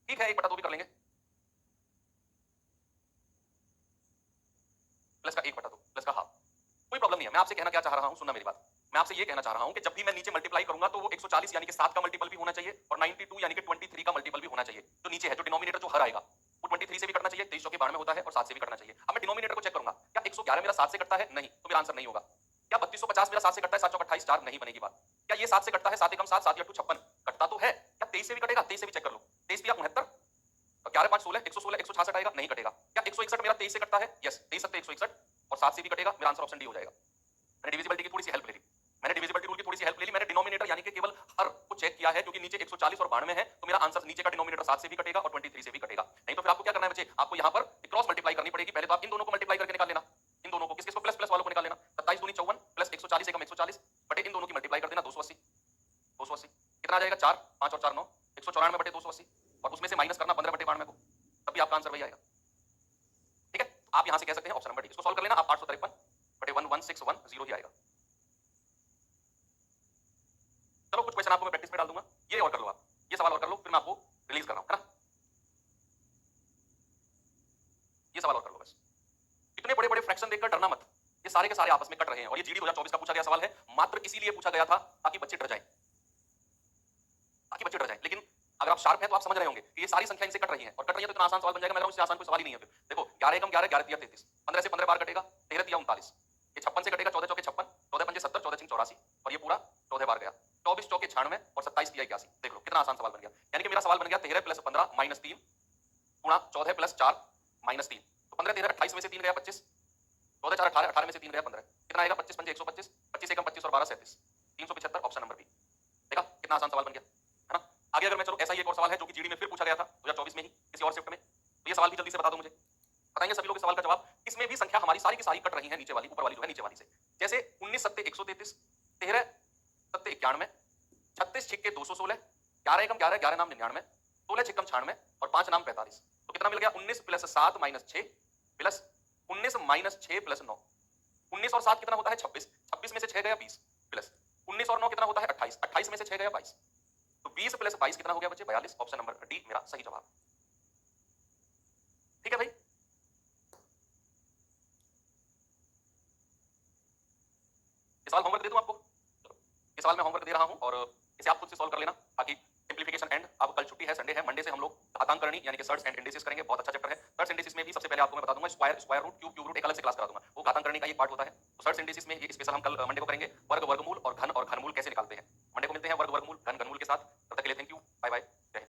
Speaker 1: ठीक है 1/2 भी कर लेंगे, प्लस का 1/2 प्लस का हाफ, कोई प्रॉब्लम नहीं है। मैं आपसे कहना क्या चाह रहा हूं, सुनना मेरी बात, मैं आपसे ये कहना चाह रहा हूं कि जब भी मैं नीचे मल्टीप्लाई करूंगा तो वो 140 यानी कि 7 का मल्टीपल भी होना चाहिए और 92 यानी कि 23 का मल्टीपल भी होना चाहिए। जो नीचे है, जो डिनोमिनेटर जो हर आएगा वो 23 से भी कटना चाहिए, 23 चौके 92 होता है, और 7 से भी कटना चाहिए। अब मैं डिनोमिनेटर को चेक करूंगा, क्या 111 मेरा 7 से कटता है, नहीं, तो मेरा आंसर नहीं होगा। क्या 3250 मेरा 7 से कटता है, 7 चौक 28 4, नहीं बनेगी बात। क्या ये 7 से कटता है, 7 एकम 7 7 या 2 56, कटता तो है। क्या 23 से भी कटेगा, 23 से भी चेक कर लो, 23 भी 69 और 11 5 16 116 166 आएगा, नहीं कटेगा। क्या 161 मेरा 23 से कटता है, यस 23 7 161 और 7 से भी कटेगा, मेरा आंसर ऑप्शन डी हो जाएगा। मैंने डिविजिबिलिटी की थोड़ी सी हेल्प ले ली, मैंने डिविजिबिलिटी रूल की थोड़ी सी हेल्प ले ली, मैंने डिनोमिनेटर यानी कि केवल हर को चेक किया है, क्योंकि नीचे 140 और 92 है, तो मेरा आंसर नीचे का डिनोमिनेटर 7 से भी कटेगा और 23 से भी कटेगा। नहीं तो फिर आपको क्या करना है बच्चे, आपको यहां पर क्रॉस मल्टीप्लाई करनी पड़ेगी। पहले तो आप इन दोनों को मल्टीप्लाई करके निकाल लेना, इन दोनों को, किसको, प्लस प्लस वालों को निकाल लेना। 27 दूनी 54 प्लस 140 एकम 140 बटे इन दोनों की मल्टीप्लाई कर देना 280 280 कितना आ जाएगा, 4 5 और 4 9 194 बटे 280 और उसमें से माइनस करना 15 बटे 92 को, तब भी आपका आंसर वही आएगा। ठीक है, आप यहां से कह सकते हैं ऑप्शन नंबर डी, इसको सॉल्व कर लेना आप, 853 बटे 11610 ही आएगा। चलो कुछ क्वेश्चन आपको मैं प्रैक्टिस में डाल दूंगा, ये और कर लो आप, ये सवाल और कर लो, फिर मैं आपको रिलीज कर रहा हूं, है ना। ये सवाल और कर लो बस। इतने बड़े बड़े फ्रैक्शन देखकर डरना मत, ये सारे के सारे आपस में कट रहे हैं, और ये जीडी 2024 का पूछा गया सवाल है, मात्र इसीलिए पूछा गया था ताकि बच्चे डर जाएं, ताकि बच्चे डर जाएं। लेकिन अगर आप शार्प हैं तो आप समझ रहे होंगे कि ये सारी संख्या इनसे कट रही हैं, और कट रही है तो इतना आसान सवाल बन जाएगा। मैं इससे आसान कोई सवाल ही नहीं है। फिर देखो 11 एकम 11 11 तिया 33, 15 से 15 बार कटेगा, 13 तिया 39, ये 56 से कटेगा, 14 चौके 56, 14 पंजे 70, 14 चिंग 84 और ये पूरा 14 बार गया, 24 चौके 96 और 27 तिया 81। देख लो कितना आसान सवाल बन गया। यानी कि मेरा सवाल बन गया 13 प्लस 15 माइनस 3 गुणा 14 प्लस 4 माइनस 3, तो 15 13 28 में से 3 गया 25, 14 4 18 18 में से 3 गया 15, कितना आएगा 25 पंजे 125, 25 एकम 25 और 12 37, 375, ऑप्शन नंबर बी। देखा कितना आसान सवाल बन गया, है ना। आगे अगर मैं चलो, ऐसा ही एक और सवाल है जो कि जीडी में फिर पूछा गया था 2024 में ही किसी और शिफ्ट में, तो ये सवाल भी जल्दी से बता दो मुझे, बताएंगे सभी लोग इस सवाल का जवाब। इसमें भी संख्या हमारी सारी की सारी कट रही है नीचे वाली, ऊपर वाली जो है नीचे वाली से। जैसे 19 सत्ते 133, 13 सत्ते 91, 36 छिक्के 216, 11 एकम 11 11 नाम 99, 16 छिक्कम 96 और 5 नाम 45, तो कितना मिल गया 19 plus 7 minus 6 plus 19 minus 6 plus 9, 19 और 7 कितना होता है 26, 26 में से 6 गया 20 प्लस 19 और 9 कितना होता है 28, 28 में से 6 गया 22, तो 20 प्लस 22 कितना हो गया बच्चे 42, ऑप्शन नंबर डी मेरा सही जवाब। ठीक है भाई, ये सवाल होमवर्क दे दूं आपको, चलो ये सवाल मैं होमवर्क दे रहा हूं और इसे आप खुद से सॉल्व कर लेना, ताकि सिंप्लीफिकेशन एंड, अब कल छुट्टी है, संडे है, मंडे से हम लोग घातांकरणी यानी कि सर्ट्स एंड इंडिसेस करेंगे, बहुत अच्छा चैप्टर है। सर्ट्स इंडिसेस में भी सबसे पहले आपको मैं बता दूंगा square square root cube cube root एक अलग से क्लास करा दूंगा, वो घातांकरणी का एक पार्ट होता है। तो सर्ट्स इंडिसेस में ये स्पेशल हम कल मंडे को करेंगे, वर्ग वर्गमूल और घनमूल कैसे निकालते हैं। मंडे को मिलते हैं वर्ग वर्गमूल घनमूल के साथ,